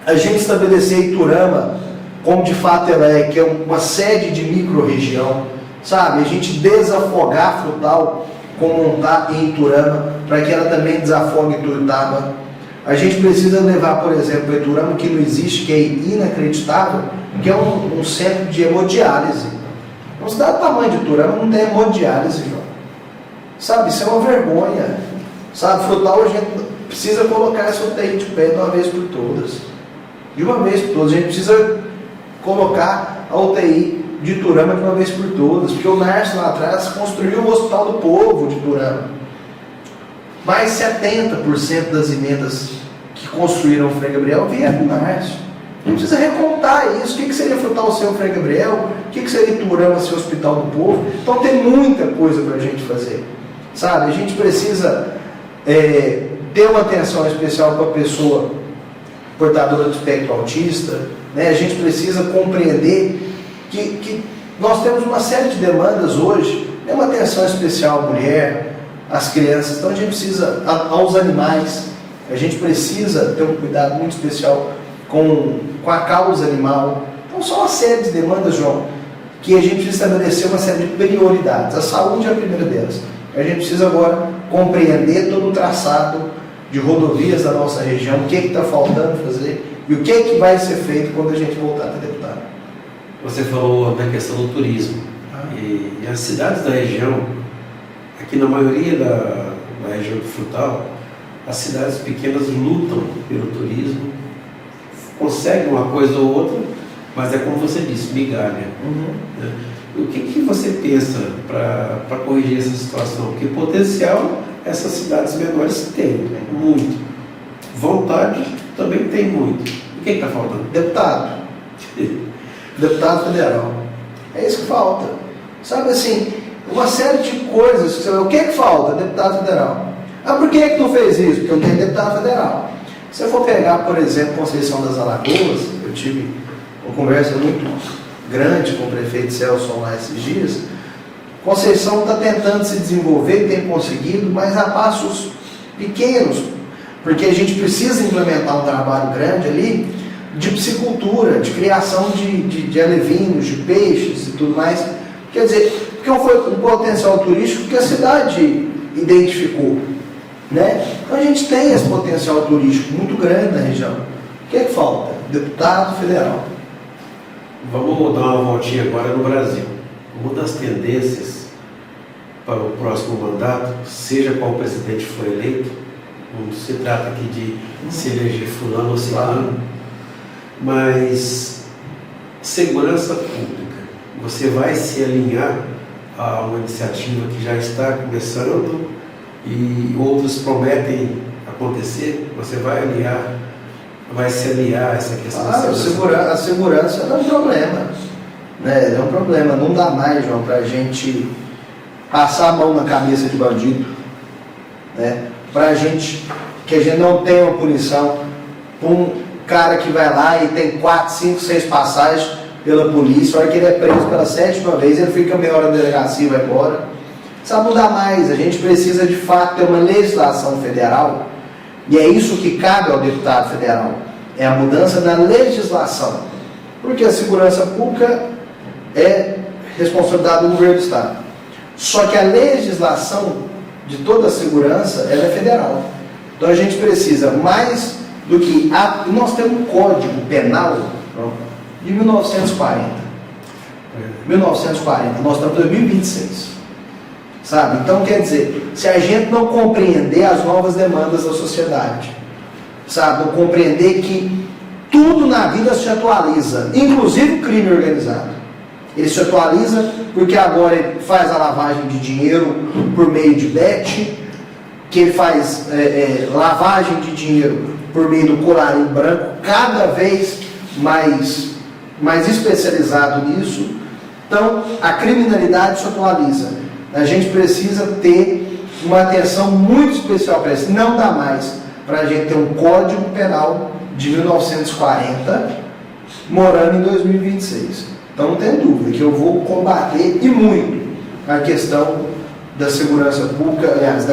a gente estabelecer Iturama como de fato ela é, que é uma sede de micro-região, sabe, a gente desafogar a Frutal como montar em Iturama, para que ela também desafogue Ituiutaba. A gente precisa levar, por exemplo, Iturama, que não existe, que é inacreditável, que é um centro de hemodiálise. Uma cidade do tamanho de Iturama não tem hemodiálise, João. Sabe, isso é uma vergonha. Sabe, Frutal, a gente precisa colocar essa UTI de pé de uma vez por todas. De uma vez por todas. A gente precisa colocar a UTI de Iturama de uma vez por todas. Porque o Narcio lá atrás construiu o Hospital do Povo de Iturama. Mais 70% das emendas que construíram o Frei Gabriel vieram do Narcio. A gente precisa recontar isso. O que seria Frutal ser o Frei Gabriel? O que seria Iturama ser o Hospital do Povo? Então tem muita coisa para a gente fazer. Sabe, a gente precisa ter uma atenção especial para a pessoa portadora do espectro autista, né? A gente precisa compreender que nós temos uma série de demandas hoje, né? Uma atenção especial à mulher, às crianças, então a gente precisa, aos animais, a gente precisa ter um cuidado muito especial com a causa animal. Então são uma série de demandas, João, que a gente precisa estabelecer uma série de prioridades. A saúde é a primeira delas. A gente precisa agora compreender todo o traçado de rodovias da nossa região, o que está faltando fazer e o que vai ser feito quando a gente voltar a ter deputado. Você falou da questão do turismo. E as cidades da região, aqui na maioria da região do Frutal, as cidades pequenas lutam pelo turismo, conseguem uma coisa ou outra, mas é como você disse, migalha. Né? O que você pensa para corrigir essa situação? Porque potencial essas cidades menores têm, né? Muito. Vontade também tem muito. O que está faltando? Deputado. Deputado federal. É isso que falta. Sabe assim, uma série de coisas. O que falta? Deputado federal. Ah, por que não fez isso? Porque não tem deputado federal. Se eu for pegar, por exemplo, Conceição das Alagoas, eu tive uma conversa muito grande com o prefeito Celso lá esses dias. Conceição está tentando se desenvolver, tem conseguido, mas a passos pequenos, porque a gente precisa implementar um trabalho grande ali de piscicultura, de criação de alevinos, de peixes e tudo mais. Quer dizer, porque foi um potencial turístico que a cidade identificou, né? Então a gente tem esse potencial turístico muito grande na região. O que falta? Deputado federal. Vamos dar uma voltinha agora no Brasil. Uma das tendências para o próximo mandato, seja qual presidente for eleito, não se trata aqui de se eleger fulano ou ciclano, mas segurança pública. Você vai se alinhar a uma iniciativa que já está começando e outros prometem acontecer? Você vai se aliar a essa questão da segurança? A segurança é um problema, né? É um problema. Não dá mais, João, para a gente passar a mão na cabeça de bandido, né? Para a gente não tenha uma punição para um cara que vai lá e tem 4, 5, 6 passagens pela polícia, a hora que ele é preso pela 7ª vez, ele fica meia hora na delegacia e vai embora. Sabe, não dá mais. A gente precisa de fato ter uma legislação federal, e é isso que cabe ao deputado federal, é a mudança da legislação, porque a segurança pública é responsabilidade do governo do Estado. Só que a legislação de toda a segurança, ela é federal. Então a gente precisa mais do que... nós temos um Código Penal de 1940. 1940, nós estamos em 2026. Sabe? Então quer dizer, se a gente não compreender as novas demandas da sociedade, sabe? Não compreender que tudo na vida se atualiza, inclusive o crime organizado. Ele se atualiza porque agora ele faz a lavagem de dinheiro por meio de bet, que ele faz lavagem de dinheiro por meio do colarinho branco, cada vez mais especializado nisso. Então, a criminalidade se atualiza. A gente precisa ter uma atenção muito especial para isso. Não dá mais para a gente ter um Código Penal de 1940 morando em 2026. Então não tem dúvida que eu vou combater e muito a questão da segurança pública, aliás,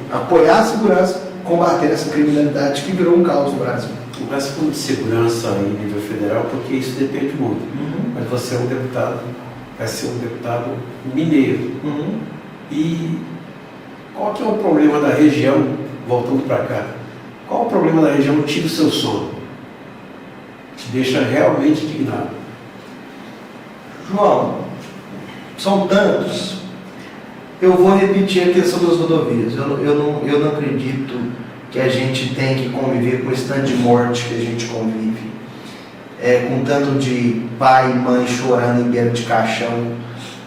apoiar a segurança, combater essa criminalidade que virou um caos no Brasil. Não vai ser de segurança em nível federal, porque isso depende muito. Mas você é um deputado, vai ser um deputado mineiro. E qual que é o problema da região, voltando para cá? Qual o problema da região que tira o seu sono? Te deixa realmente indignado. João, são tantos. Eu vou repetir a questão das rodovias. Eu não acredito que a gente tem que conviver com esse tanto de morte que a gente convive. Com tanto de pai e mãe chorando em beira de caixão,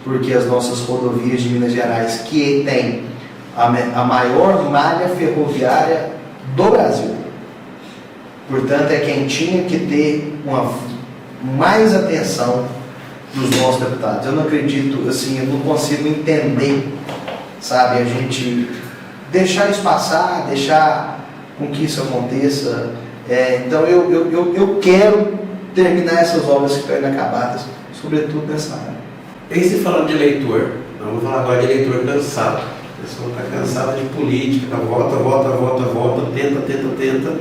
porque as nossas rodovias de Minas Gerais, que tem a maior malha ferroviária do Brasil, portanto é quem tinha que ter mais atenção dos nossos deputados. Eu não acredito, assim, eu não consigo entender, sabe, a gente deixar isso passar, deixar com que isso aconteça. Então eu quero terminar essas obras que estão inacabadas, sobretudo nessa área. E se falando de eleitor, vamos falar agora de eleitor cansado. A pessoa está cansada de política, vota, tenta,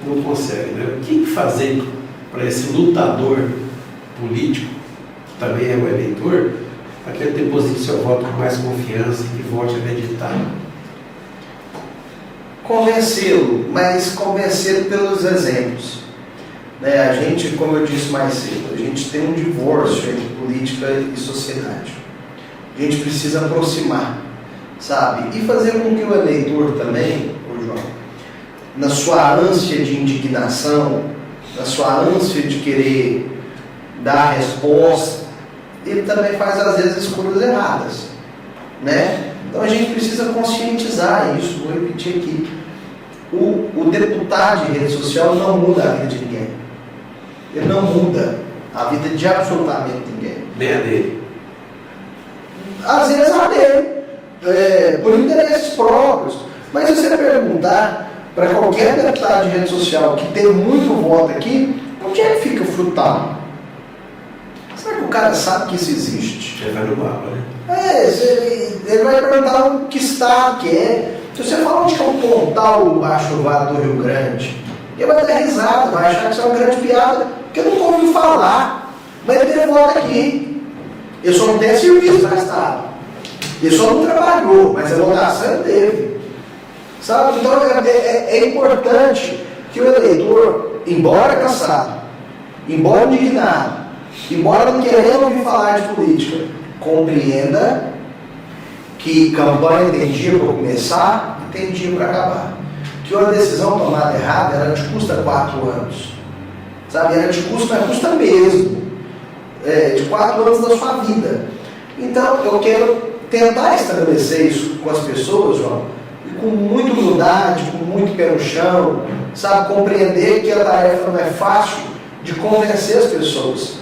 não consegue, né? O que fazer para esse lutador político, que também é o eleitor, para que ele deposite seu voto com mais confiança e que volte a acreditar? Convencê-lo, mas convencê-lo pelos exemplos. A gente, como eu disse mais cedo, a gente tem um divórcio entre política e sociedade. A gente precisa aproximar, sabe? E fazer com que o eleitor também, João, na sua ânsia de indignação, na sua ânsia de querer dar resposta, ele também faz às vezes escolhas erradas, né? Então a gente precisa conscientizar isso. Vou repetir aqui: o deputado de rede social não muda a vida de ninguém. Ele não muda a vida de absolutamente ninguém. Nem a dele. Às vezes a dele, por interesses próprios. Mas se você perguntar para qualquer deputado de rede social que tem muito voto aqui, onde é que fica o frutal? Será que o cara sabe que isso existe? Ele vai no mapa, né? Ele vai perguntar o que estado que é. Se você falar onde é o Pontal do Baixo Vale do Rio Grande, ele vai dar risada, vai achar que isso é uma grande piada, porque nunca ouviu falar. Mas ele volta aqui. Ele só não tem serviço para Estado. Ele só não trabalhou, mas a votação teve. Sabe? Então é importante que o eleitor, embora cansado, embora indignado, embora não querendo ouvir falar de política, compreenda que campanha tem dia para começar e tem dia para acabar. Que uma decisão tomada errada, ela te custa 4 anos. Sabe? Ela te custa, mas custa mesmo. De 4 anos da sua vida. Então, eu quero tentar estabelecer isso com as pessoas, João, e com muita humildade, com muito pé no chão, sabe? Compreender que a tarefa não é fácil de convencer as pessoas.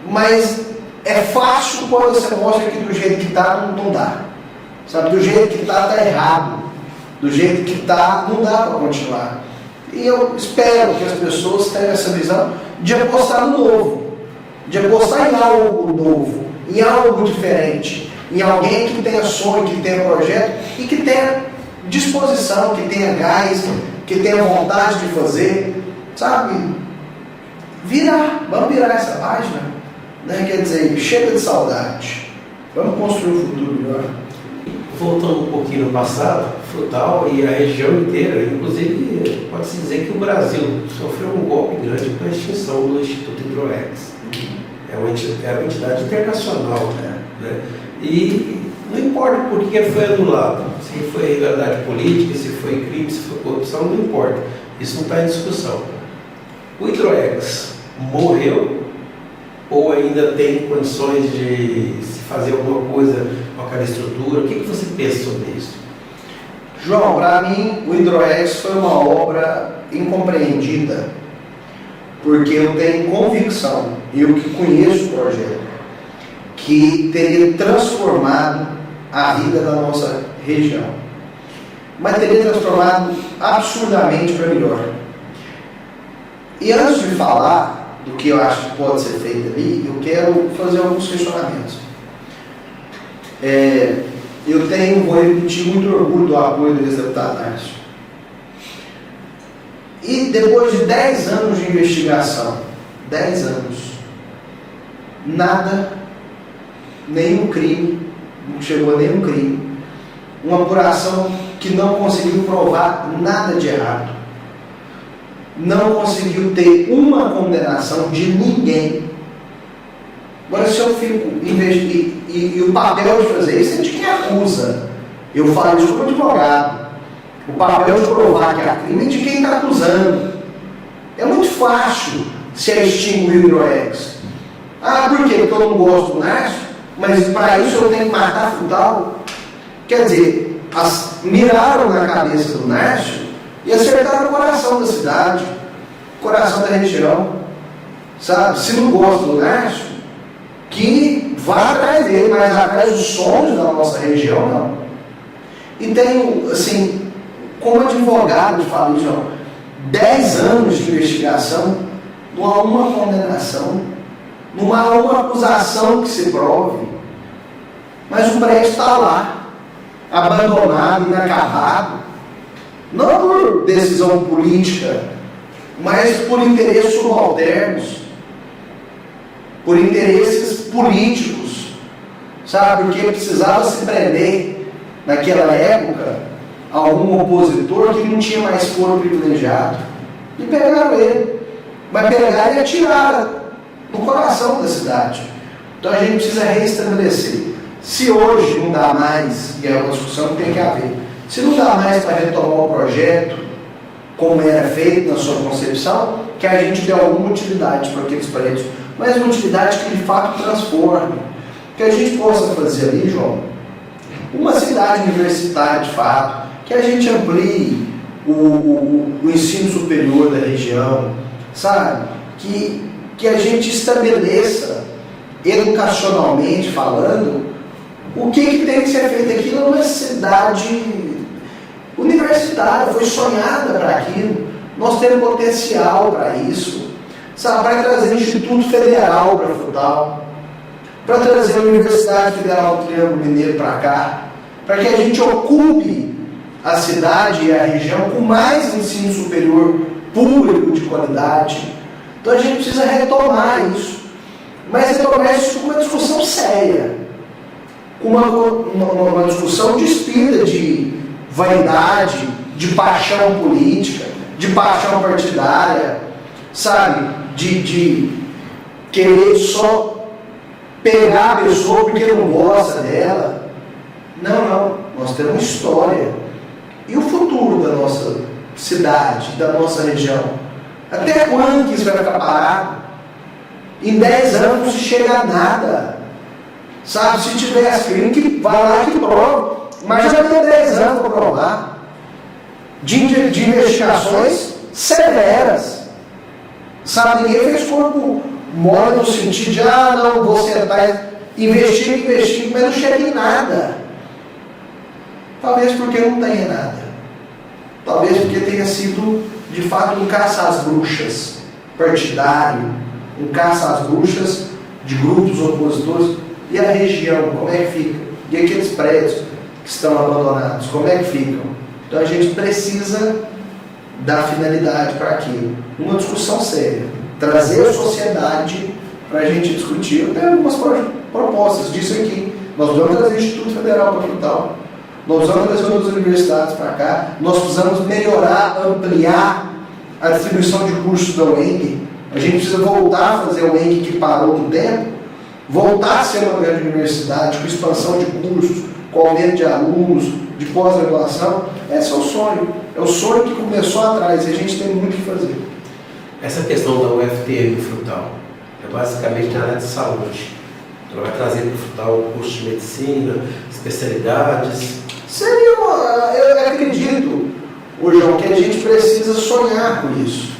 Mas é fácil quando você mostra que do jeito que está, não dá. Sabe? Do jeito que está errado. Do jeito que está, não dá para continuar. E eu espero que as pessoas tenham essa visão de apostar no novo. De apostar em algo novo, em algo diferente, em alguém que tenha sonho, que tenha projeto e que tenha disposição, que tenha gás, que tenha vontade de fazer. sabe, vamos virar essa página, né? Quer dizer, chega de saudade, vamos construir um futuro melhor. Voltando um pouquinho no passado, Frutal e a região inteira, inclusive pode-se dizer que o Brasil sofreu um golpe grande com a extinção do Instituto Hidroex. É uma entidade internacional, né? E não importa por que foi anulado, se foi irregularidade política, se foi crime, se foi corrupção, não importa. Isso não está em discussão. O Hidroex morreu ou ainda tem condições de se fazer alguma coisa com aquela estrutura? O que você pensa sobre isso? João, para mim o Hidroex foi uma obra incompreendida, porque eu tenho convicção, eu que conheço o projeto, que teria transformado a vida da nossa região, mas teria transformado absurdamente para melhor. E antes de falar do que eu acho que pode ser feito ali, eu quero fazer alguns questionamentos. Vou repetir, muito orgulho do apoio do ex-deputado Nárcio. E depois de 10 anos de investigação, 10 anos, nada, nenhum crime, não chegou a nenhum crime, uma apuração que não conseguiu provar nada de errado, não conseguiu ter uma condenação de ninguém. Agora, se eu fico e o papel de fazer isso é de quem acusa. Eu falo isso como advogado. O papel de provar que há crime é de quem está acusando. É muito fácil se extinguir o Hidroex. Por quê? Porque eu não gosto do Nárcio, mas para isso eu tenho que matar Frutal. Quer dizer, miraram na cabeça do Nárcio e acertaram o coração da cidade, o coração da região. Sabe? Se não gosta do Nárcio, que vá atrás dele, mas atrás dos sonhos da nossa região, não. E tenho, assim, como advogado, falo, João, 10 anos de investigação, não há uma condenação, não há uma acusação que se prove, mas o prédio está lá, abandonado, inacabado, não por decisão política, mas por interesses subalternos, por interesses políticos, sabe? Porque precisava se prender, naquela época, algum opositor que não tinha mais foro privilegiado. E pegaram ele. Mas pegaram e atiraram no coração da cidade. Então a gente precisa reestabelecer. Se hoje não dá mais, e é uma discussão que tem que haver, se não dá mais para retomar o projeto, como era feito na sua concepção, que a gente dê alguma utilidade para aqueles prédios, mas uma utilidade que de fato transforme. Que a gente possa fazer ali, João, uma cidade universitária de fato, que a gente amplie o ensino superior da região, sabe? Que a gente estabeleça, educacionalmente falando, o que tem que ser feito aqui numa cidade universitária, foi sonhada para aquilo, nós temos potencial para isso, sabe? Para trazer o Instituto Federal para Frutal, para trazer a Universidade Federal do Triângulo Mineiro para cá, para que a gente ocupe a cidade e a região com mais ensino superior público de qualidade. Então a gente precisa retomar isso, mas retomar isso com uma discussão séria, com uma discussão despida de vaidade, de paixão política, de paixão partidária, sabe? De querer só pegar a pessoa porque não gosta dela. Não, nós temos uma história. E o futuro da nossa cidade, da nossa região? Até quando que isso vai ficar parado? Em 10 anos não se chega a nada. Sabe, se tiver crime, que vai lá que prova. Mas já tem 10 anos para provar. De investigações severas. Sabe, ninguém fez corpo mole no sentido de, não, vou sentar, investir, mas não chega em nada. Talvez porque não tenha nada. Talvez porque tenha sido, de fato, um caça às bruxas partidário, um caça às bruxas de grupos opositores. E a região, como é que fica? E aqueles prédios que estão abandonados, como é que ficam? Então a gente precisa dar finalidade para aquilo. Uma discussão séria. Trazer a sociedade para a gente discutir. Eu tenho algumas propostas disso aqui. Nós vamos trazer o Instituto Federal para Frutal. Nós vamos trazer outras universidades para cá. Nós precisamos melhorar, ampliar a distribuição de cursos da UENG. A gente precisa voltar a fazer a UENG que parou no tempo, voltar a ser uma grande universidade com expansão de cursos, com aumento de alunos, de pós-graduação. Esse é o sonho. É o sonho que começou atrás e a gente tem muito o que fazer. Essa questão da UFTM Frutal é basicamente na área de saúde. Ela vai trazer para o Frutal curso de medicina, especialidades. Seria eu acredito, João, que a gente precisa sonhar com isso.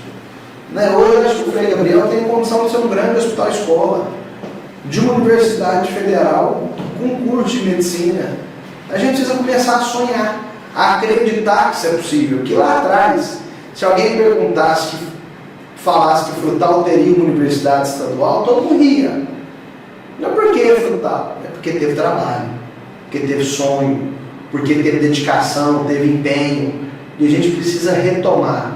Né? Hoje eu acho que o Frei Gabriel tem condição de ser um grande hospital-escola, de uma universidade federal, com curso de medicina. A gente precisa começar a sonhar, a acreditar que isso é possível. Que lá atrás, se alguém perguntasse, falasse que Frutal teria uma universidade estadual, todo mundo ria. Não é porque é Frutal, é porque teve trabalho, porque teve sonho, porque teve dedicação, teve empenho. E a gente precisa retomar,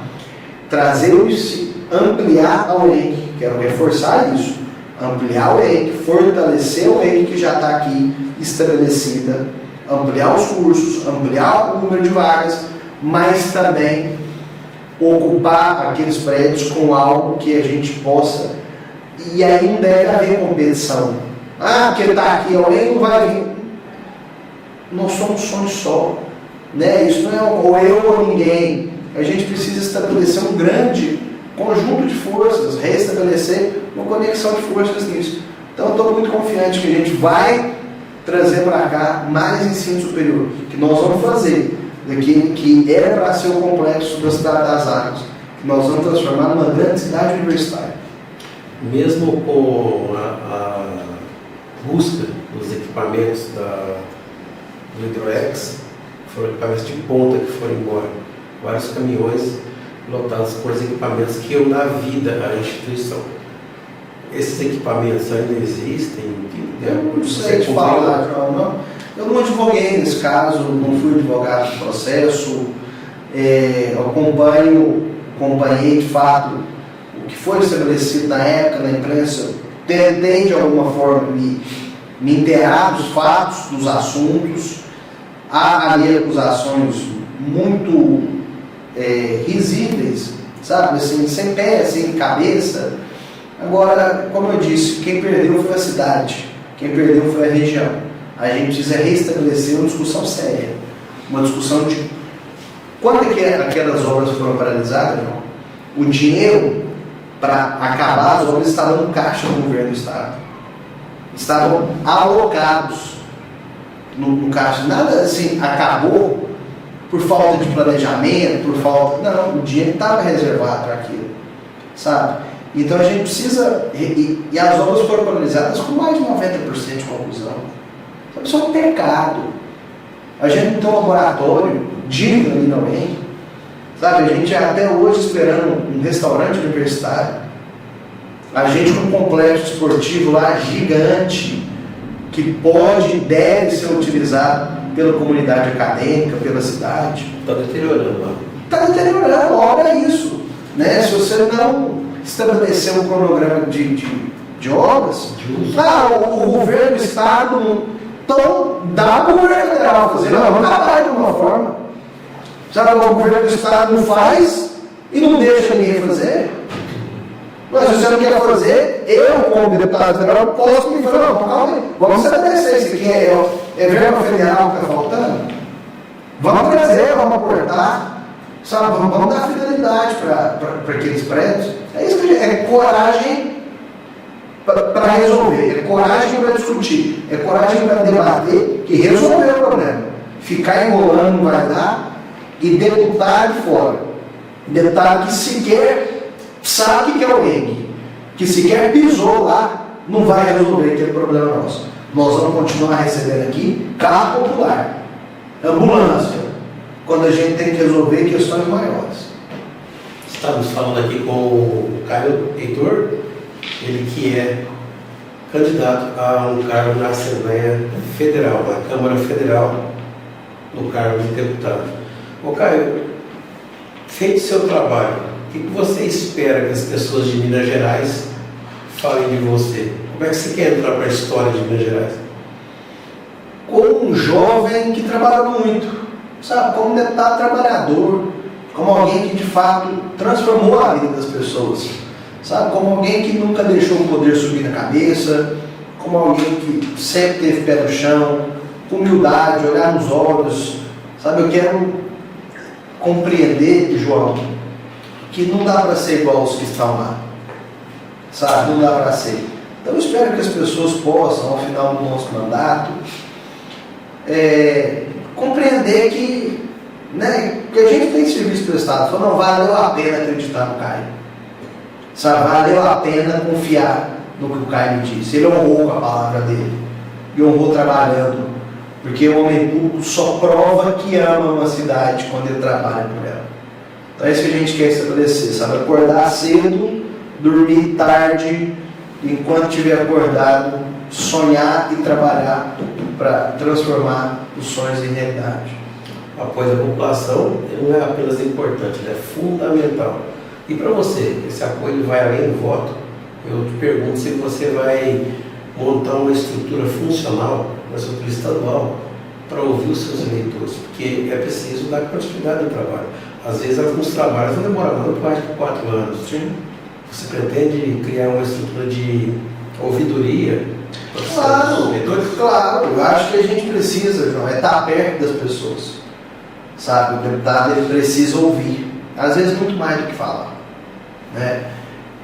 trazer isso, ampliar a UENG, quero reforçar isso, ampliar a UENG, fortalecer a UENG que já está aqui estabelecida, ampliar os cursos, ampliar o número de vagas, mas também ocupar aqueles prédios com algo que a gente possa, e aí não deve haver competição. Ah, porque está aqui, alguém não vai vir. Nós somos um só, né? Isso não é ou eu ou ninguém. A gente precisa estabelecer um grande conjunto de forças, restabelecer uma conexão de forças nisso. Então eu estou muito confiante que a gente vai trazer para cá mais ensino superior, que nós vamos fazer daquilo que era para ser o complexo da Cidade das Águas, que nós vamos transformar numa grande cidade universitária. Mesmo com a busca dos equipamentos do Hidroex, foram equipamentos de ponta que foram embora, vários caminhões lotados com os equipamentos que iam dar vida à instituição. Esses equipamentos ainda existem? Eu não sei te falar, João, não. Eu não advoguei nesse caso, não fui advogado do processo, acompanhei de fato o que foi estabelecido na época na imprensa, tentei de alguma forma me inteirar dos fatos, dos assuntos. Há ali acusações muito risíveis, sabe, assim, sem pé, sem cabeça. Agora, como eu disse, quem perdeu foi a cidade, quem perdeu foi a região. A gente precisa restabelecer uma discussão séria, uma discussão de quando aquelas obras foram paralisadas, não? O dinheiro para acabar as obras estava no caixa do governo do estado, estavam alocados no caixa. Nada assim acabou por falta de planejamento, por falta, não, o dinheiro estava reservado para aquilo, sabe? Então a gente precisa, e as obras foram paralisadas com mais de 90% de conclusão. Isso é um pecado. A gente não tem um laboratório digno ali não é, sabe? A gente até hoje esperando um restaurante universitário, a gente com um complexo esportivo lá gigante, que pode e deve ser utilizado pela comunidade acadêmica, pela cidade. Está deteriorando lá. Está deteriorando, olha isso, né? Se você não estabelecer um cronograma de obras, o governo do estado, então dá para o governo federal fazer, não, vamos trabalhar de alguma forma. Sabe, o governo do estado não faz e não deixa ninguém fazer. Mas se você não quer fazer, eu, como deputado federal, posso me falar, não, calma aí, vamos estabelecer isso aqui, é verba federal que está faltando? Vamos trazer, vamos aportar, sabe, vamos dar fidelidade para aqueles prédios. É isso que a gente, é coragem para resolver, é coragem para discutir, é coragem para debater e resolver o problema. Ficar enrolando não vai dar, e deputado fora, deputado que sequer sabe o que é o ENG, que sequer pisou lá, não vai resolver aquele problema nosso. Nós vamos continuar recebendo aqui carro popular, ambulância, quando a gente tem que resolver questões maiores. Estamos falando aqui com o Caio Heitor, ele que é candidato a um cargo na Assembleia Federal, na Câmara Federal, no cargo de deputado. Ô Caio, feito o seu trabalho, o que você espera que as pessoas de Minas Gerais falem de você? Como é que você quer entrar para a história de Minas Gerais? Como um jovem que trabalhou muito, sabe? Como um deputado trabalhador, como alguém que de fato transformou a vida das pessoas, sabe? Como alguém que nunca deixou o poder subir na cabeça, como alguém que sempre teve pé no chão, com humildade, olhar nos olhos, sabe? Eu quero compreender, João, que não dá para ser igual aos que estão lá, sabe? Não dá para ser. Então eu espero que as pessoas possam, ao final do nosso mandato, compreender que, né, que a gente tem serviço prestado. Não valeu a pena acreditar no Caio, sabe? Valeu a pena confiar no que o Caio me disse. Ele honrou com a palavra dele e honrou trabalhando, porque o homem público só prova que ama uma cidade quando ele trabalha por ela. Então é isso que a gente quer estabelecer, sabe? Acordar cedo, dormir tarde, enquanto estiver acordado, sonhar e trabalhar para transformar os sonhos em realidade. O apoio da população não é apenas importante, ele é fundamental. E para você, esse apoio vai além do voto? Eu te pergunto se você vai montar uma estrutura funcional, uma estrutura estadual, para ouvir os seus eleitores, porque é preciso dar continuidade ao trabalho. Às vezes alguns trabalhos vão demorar muito mais de 4 anos. Sim. Você pretende criar uma estrutura de ouvidoria para os seus eleitores? Claro, eu acho que a gente precisa, João, estar perto das pessoas, sabe? O deputado ele precisa ouvir, às vezes muito mais do que falar, né?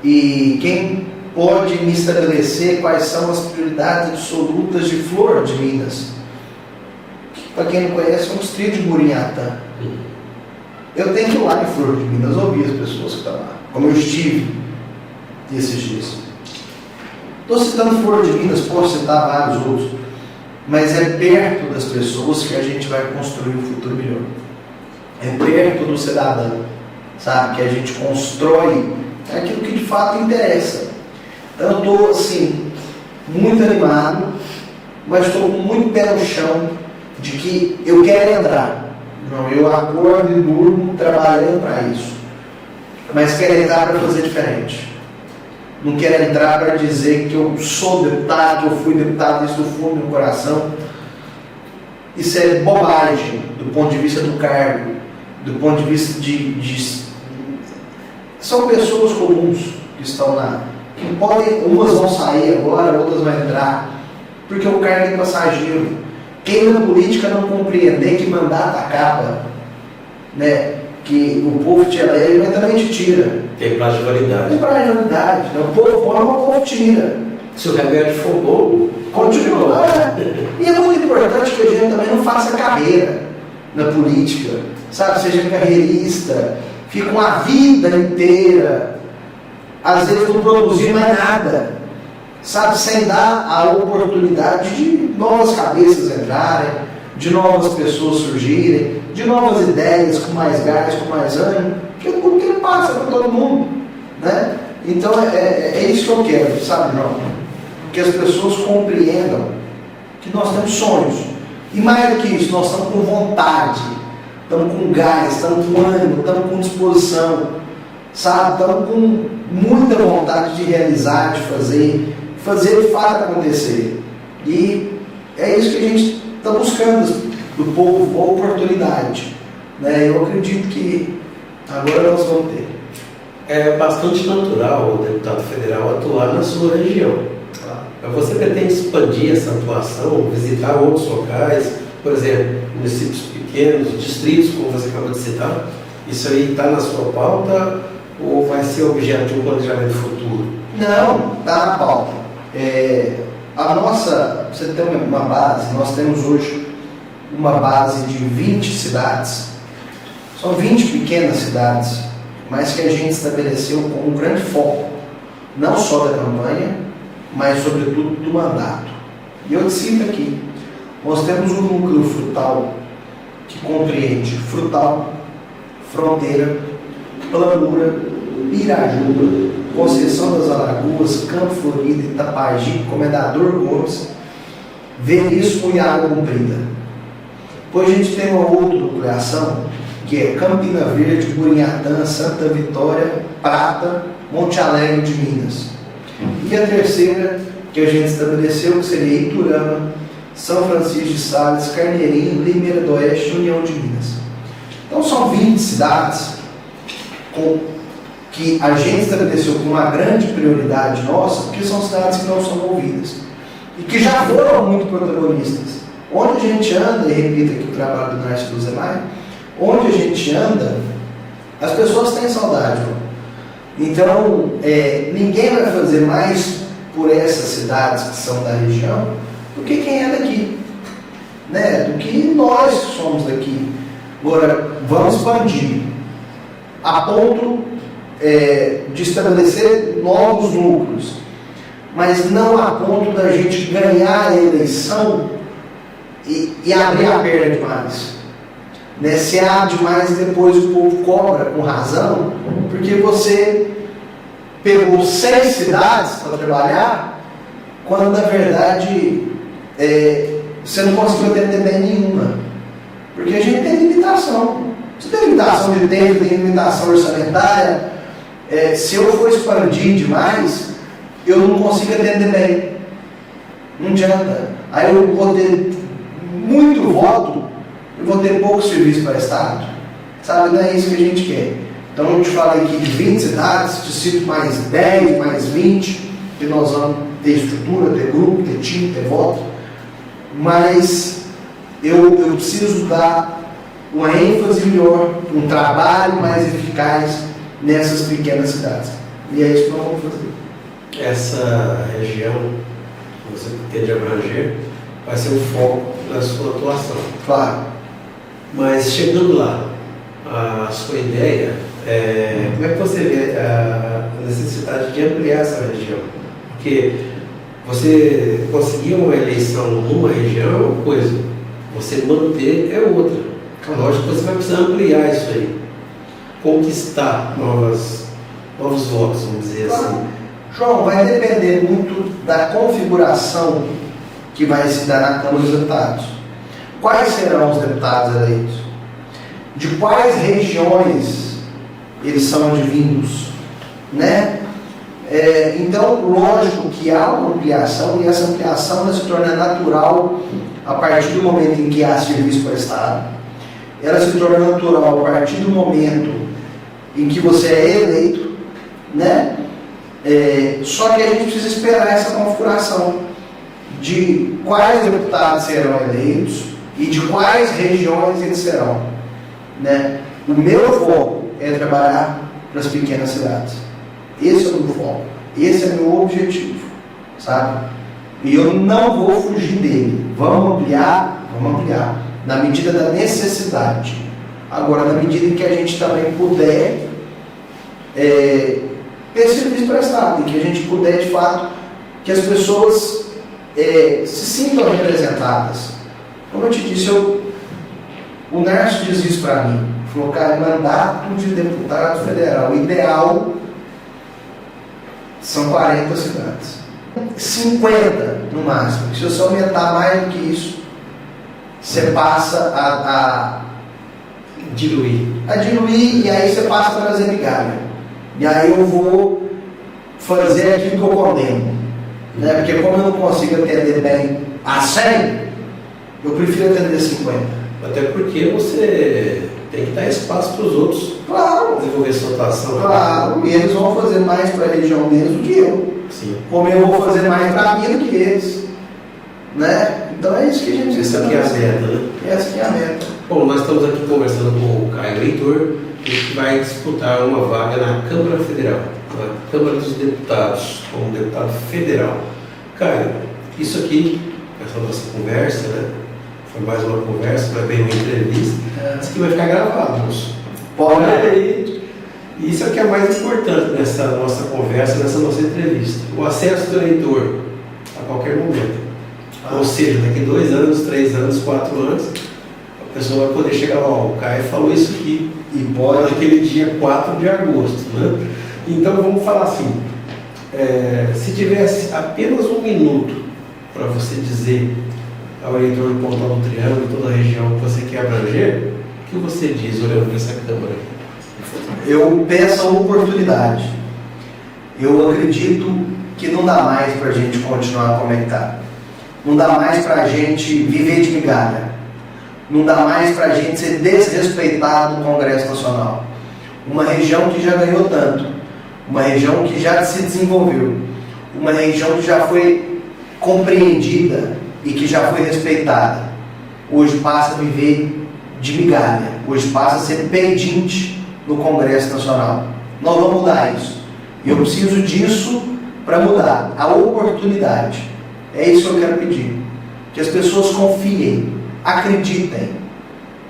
E quem pode me estabelecer quais são as prioridades absolutas de Flor de Minas, que, para quem não conhece, é um distrito de Murinhatã. Eu tenho que ir lá em Flor de Minas ouvir as pessoas que estão lá, como eu estive esses dias. Estou citando Flor de Minas, posso citar vários outros, mas é perto das pessoas que a gente vai construir um futuro melhor. É perto do cidadão, sabe? Que a gente constrói aquilo que de fato interessa. Então eu estou assim, muito animado, mas estou com muito pé no chão de que eu quero entrar. Não, eu acordo e durmo trabalhando para isso, mas quero entrar para fazer diferente. Não quero entrar para dizer que eu sou deputado, que eu fui deputado, isso do fundo do meu coração. Isso é bobagem do ponto de vista do cargo, do ponto de vista de... São pessoas comuns que estão lá, que podem, umas vão sair agora, outras vão entrar, porque o cargo é passageiro. Quem na política não compreender que mandato acaba, né, que o povo te elege, mas também te tira. Tem prazo de validade. Tem prazo de validade. O povo forma, o povo tira. Se o remédio for bom, continua. E é muito importante que a gente também não faça carreira na política, sabe? Seja carreirista, fica uma vida inteira, às vezes não produzir mais nada, sabe? Sem dar a oportunidade de novas cabeças entrarem, de novas pessoas surgirem, de novas ideias, com mais gás, com mais ânimo, porque ele passa para todo mundo, né? Então é isso que eu quero, sabe, João? Que as pessoas compreendam que nós temos sonhos, e mais do que isso, nós estamos com vontade, estamos com gás, estamos com ânimo, estamos com disposição, sabe? Estamos com muita vontade de realizar, de fazer de fato acontecer. E é isso que a gente está buscando do povo, a oportunidade, né? Eu acredito que agora nós vamos ter. É bastante natural o deputado federal atuar na sua região. Você pretende expandir essa atuação, visitar outros locais, por exemplo, municípios pequenos, distritos, como você acabou de citar? Isso aí está na sua pauta ou vai ser objeto de um planejamento futuro? Não, está na pauta. Você tem uma base, nós temos hoje uma base de 20 cidades. São 20 pequenas cidades, mas que a gente estabeleceu como um grande foco, não só da campanha, mas sobretudo do mandato. E eu te cito aqui, nós temos um núcleo frutal que compreende Frutal, Fronteira, Planura, Pirajuba, Conceição das Alagoas, Campo Florido, Itapagi, Comendador Gomes, Veríssimo e Água Comprida. Depois a gente tem uma outra nucleação que é Campina Verde, Gurinhatã, Santa Vitória, Prata, Monte Alegre de Minas. E a terceira que a gente estabeleceu, que seria Iturama, São Francisco de Sales, Carneirinho, Limeira do Oeste e União de Minas. Então são 20 cidades que a gente estabeleceu com uma grande prioridade nossa, porque são cidades que não são ouvidas e que já foram muito protagonistas. Onde a gente anda, e repito aqui o trabalho do Narciso do Zemai, onde a gente anda, as pessoas têm saudade. Então, ninguém vai fazer mais por essas cidades que são da região do que quem é daqui, né? Do que nós que somos daqui. Agora, vamos expandir a ponto de estabelecer novos núcleos, mas não a ponto da gente ganhar a eleição e abrir a perna demais. Né? Se abre demais e depois o povo cobra com razão, porque você pegou 6 cidades para trabalhar, quando na verdade você não conseguiu atender bem nenhuma. Porque a gente tem limitação. Você tem limitação de tempo, tem limitação orçamentária. Se eu for expandir demais, eu não consigo atender bem. Não adianta. Aí eu vou ter muito voto, eu vou ter pouco serviço para o Estado. Sabe, não é isso que a gente quer. Então eu te falei aqui de 20 cidades, te cito mais 10, mais 20, que nós vamos ter estrutura, ter grupo, ter time, ter voto. Mas eu preciso dar uma ênfase melhor, um trabalho mais eficaz nessas pequenas cidades. E é isso que nós vamos fazer. Essa região que você pretende abranger vai ser o foco da sua atuação. Claro. Mas chegando lá, a sua ideia, como é que você vê a necessidade de ampliar essa região? Porque você conseguir uma eleição numa região é uma coisa, você manter é outra. Lógico que você vai precisar ampliar isso aí, conquistar novos votos, vamos dizer assim. João, vai depender muito da configuração que vai se dar na Câmara dos Deputados. Quais serão os deputados eleitos? De quais regiões eles são advindos? Né? Então, lógico que há uma ampliação, e essa ampliação se torna natural a partir do momento em que há serviço para o Estado. Ela se torna natural a partir do momento em que você é eleito, né? Só que a gente precisa esperar essa configuração de quais deputados serão eleitos e de quais regiões eles serão, né? O meu foco é trabalhar para as pequenas cidades. Esse é o meu foco, esse é o meu objetivo, sabe? E eu não vou fugir dele. Vamos ampliar, na medida da necessidade. Agora, na medida em que a gente também puder ter serviço prestado, e que a gente puder, de fato, que as pessoas se sintam representadas. Como eu te disse, o Narciso diz isso para mim. Falou, cara, mandato de deputado federal ideal são 40 cidades. 50 no máximo. Se você aumentar mais do que isso, você passa a diluir. E aí você passa a trazer migalha. E aí eu vou fazer aquilo que eu condeno. Né? Porque como eu não consigo atender bem a 100, eu prefiro atender 50. Até porque você tem que dar espaço para os outros. Claro. Desenvolver sua atuação. Claro. E eles vão fazer mais para a região deles do que eu. Sim. Como eu vou fazer mais para mim do que eles. Né? Então é isso que a gente precisa. Essa aqui é a meta, né? Essa aqui é a meta. Bom, nós estamos aqui conversando com o Caio Leitor, que vai disputar uma vaga na Câmara Federal, na Câmara dos Deputados, como deputado federal. Caio, isso aqui, essa nossa conversa, né? Foi mais uma conversa, não é bem uma entrevista. Isso aqui vai ficar gravado, moço. Pode. E isso é o que é mais importante nessa nossa conversa, nessa nossa entrevista. O acesso do eleitor a qualquer momento. Ou seja, daqui 2 anos, 3 anos, 4 anos, a pessoa vai poder chegar lá, o Caio falou isso aqui, e pode naquele dia 4 de agosto. Né? Então vamos falar assim, se tivesse apenas 1 minuto para você dizer ao eleitor do Pontal do Triângulo e toda a região que você quer abranger, O que você diz olhando para essa câmera? Eu peço a oportunidade. Eu acredito que não dá mais para a gente continuar como é que está. Não dá mais para a gente viver de migalha. Não dá mais para a gente ser desrespeitado no Congresso Nacional. Uma região que já ganhou tanto, uma região que já se desenvolveu, uma região que já foi compreendida e que já foi respeitada, hoje passa a viver de migalha, hoje passa a ser pedinte no Congresso Nacional. Nós vamos mudar isso. E eu preciso disso para mudar. A oportunidade. É isso que eu quero pedir. Que as pessoas confiem, acreditem.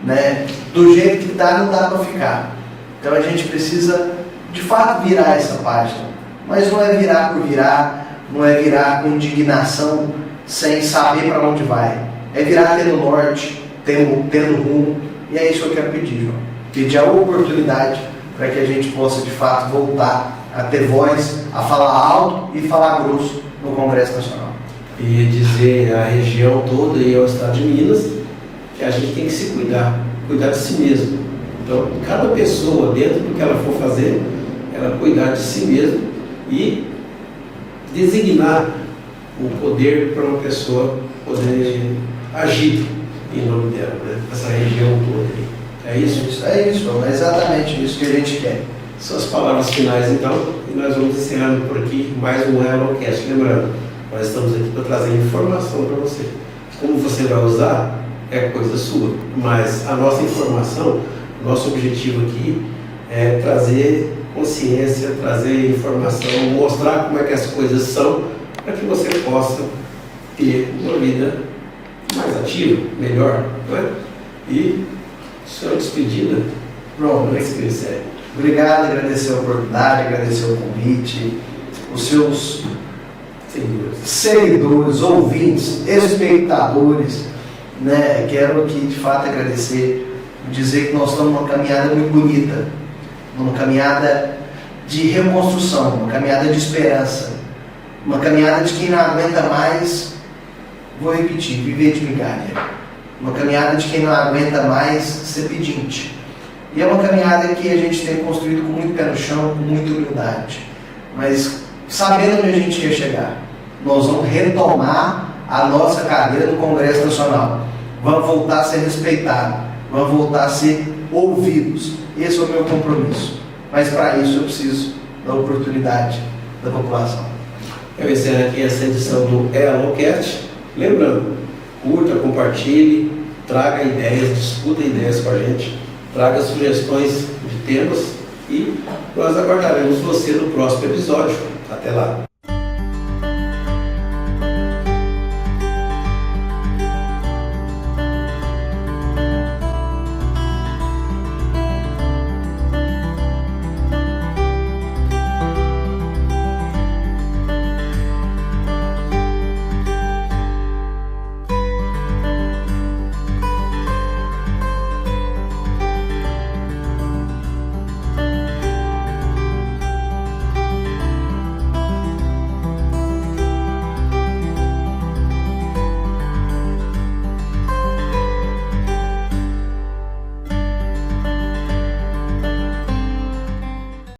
Né? Do jeito que está, não dá para ficar. Então a gente precisa, de fato, virar essa página. Mas não é virar por virar, não é virar com indignação, sem saber para onde vai. É virar tendo norte, tendo rumo. E é isso que eu quero pedir, João. Pedir a oportunidade para que a gente possa, de fato, voltar a ter voz, a falar alto e falar grosso no Congresso Nacional. E dizer à região toda e ao estado de Minas que a gente tem que se cuidar de si mesmo. Então, cada pessoa, dentro do que ela for fazer, ela cuidar de si mesma e designar o poder para uma pessoa poder agir em nome dela, né? Essa região toda. É isso? É isso, é exatamente isso que a gente quer. São as palavras finais, então, e nós vamos encerrando por aqui mais um Elocast. Lembrando, nós estamos aqui para trazer informação para você. Como você vai usar, é coisa sua, mas a nossa informação, nosso objetivo aqui é trazer consciência, trazer informação, mostrar como é que as coisas são, para que você possa ter uma vida mais ativa, melhor, não é? E, sua despedida, Pronto. como é que você recebe? Obrigado, agradecer a oportunidade, agradecer o convite, os seus seguidores, ouvintes, espectadores, né? Quero aqui de fato agradecer, dizer que nós estamos numa caminhada muito bonita, numa caminhada de reconstrução, uma caminhada de esperança, uma caminhada de quem não aguenta mais, vou repetir, viver de migalha, uma caminhada de quem não aguenta mais ser pedinte. E é uma caminhada que a gente tem construído com muito pé no chão, com muita humildade, mas sabendo onde a gente quer chegar. Nós vamos retomar a nossa cadeira no Congresso Nacional. Vamos voltar a ser respeitados, vamos voltar a ser ouvidos. Esse é o meu compromisso. Mas para isso eu preciso da oportunidade da população. Eu encerro aqui essa edição do Elocast. Lembrando, curta, compartilhe, traga ideias, discuta ideias com a gente, traga sugestões de temas e nós aguardaremos você no próximo episódio. Até lá!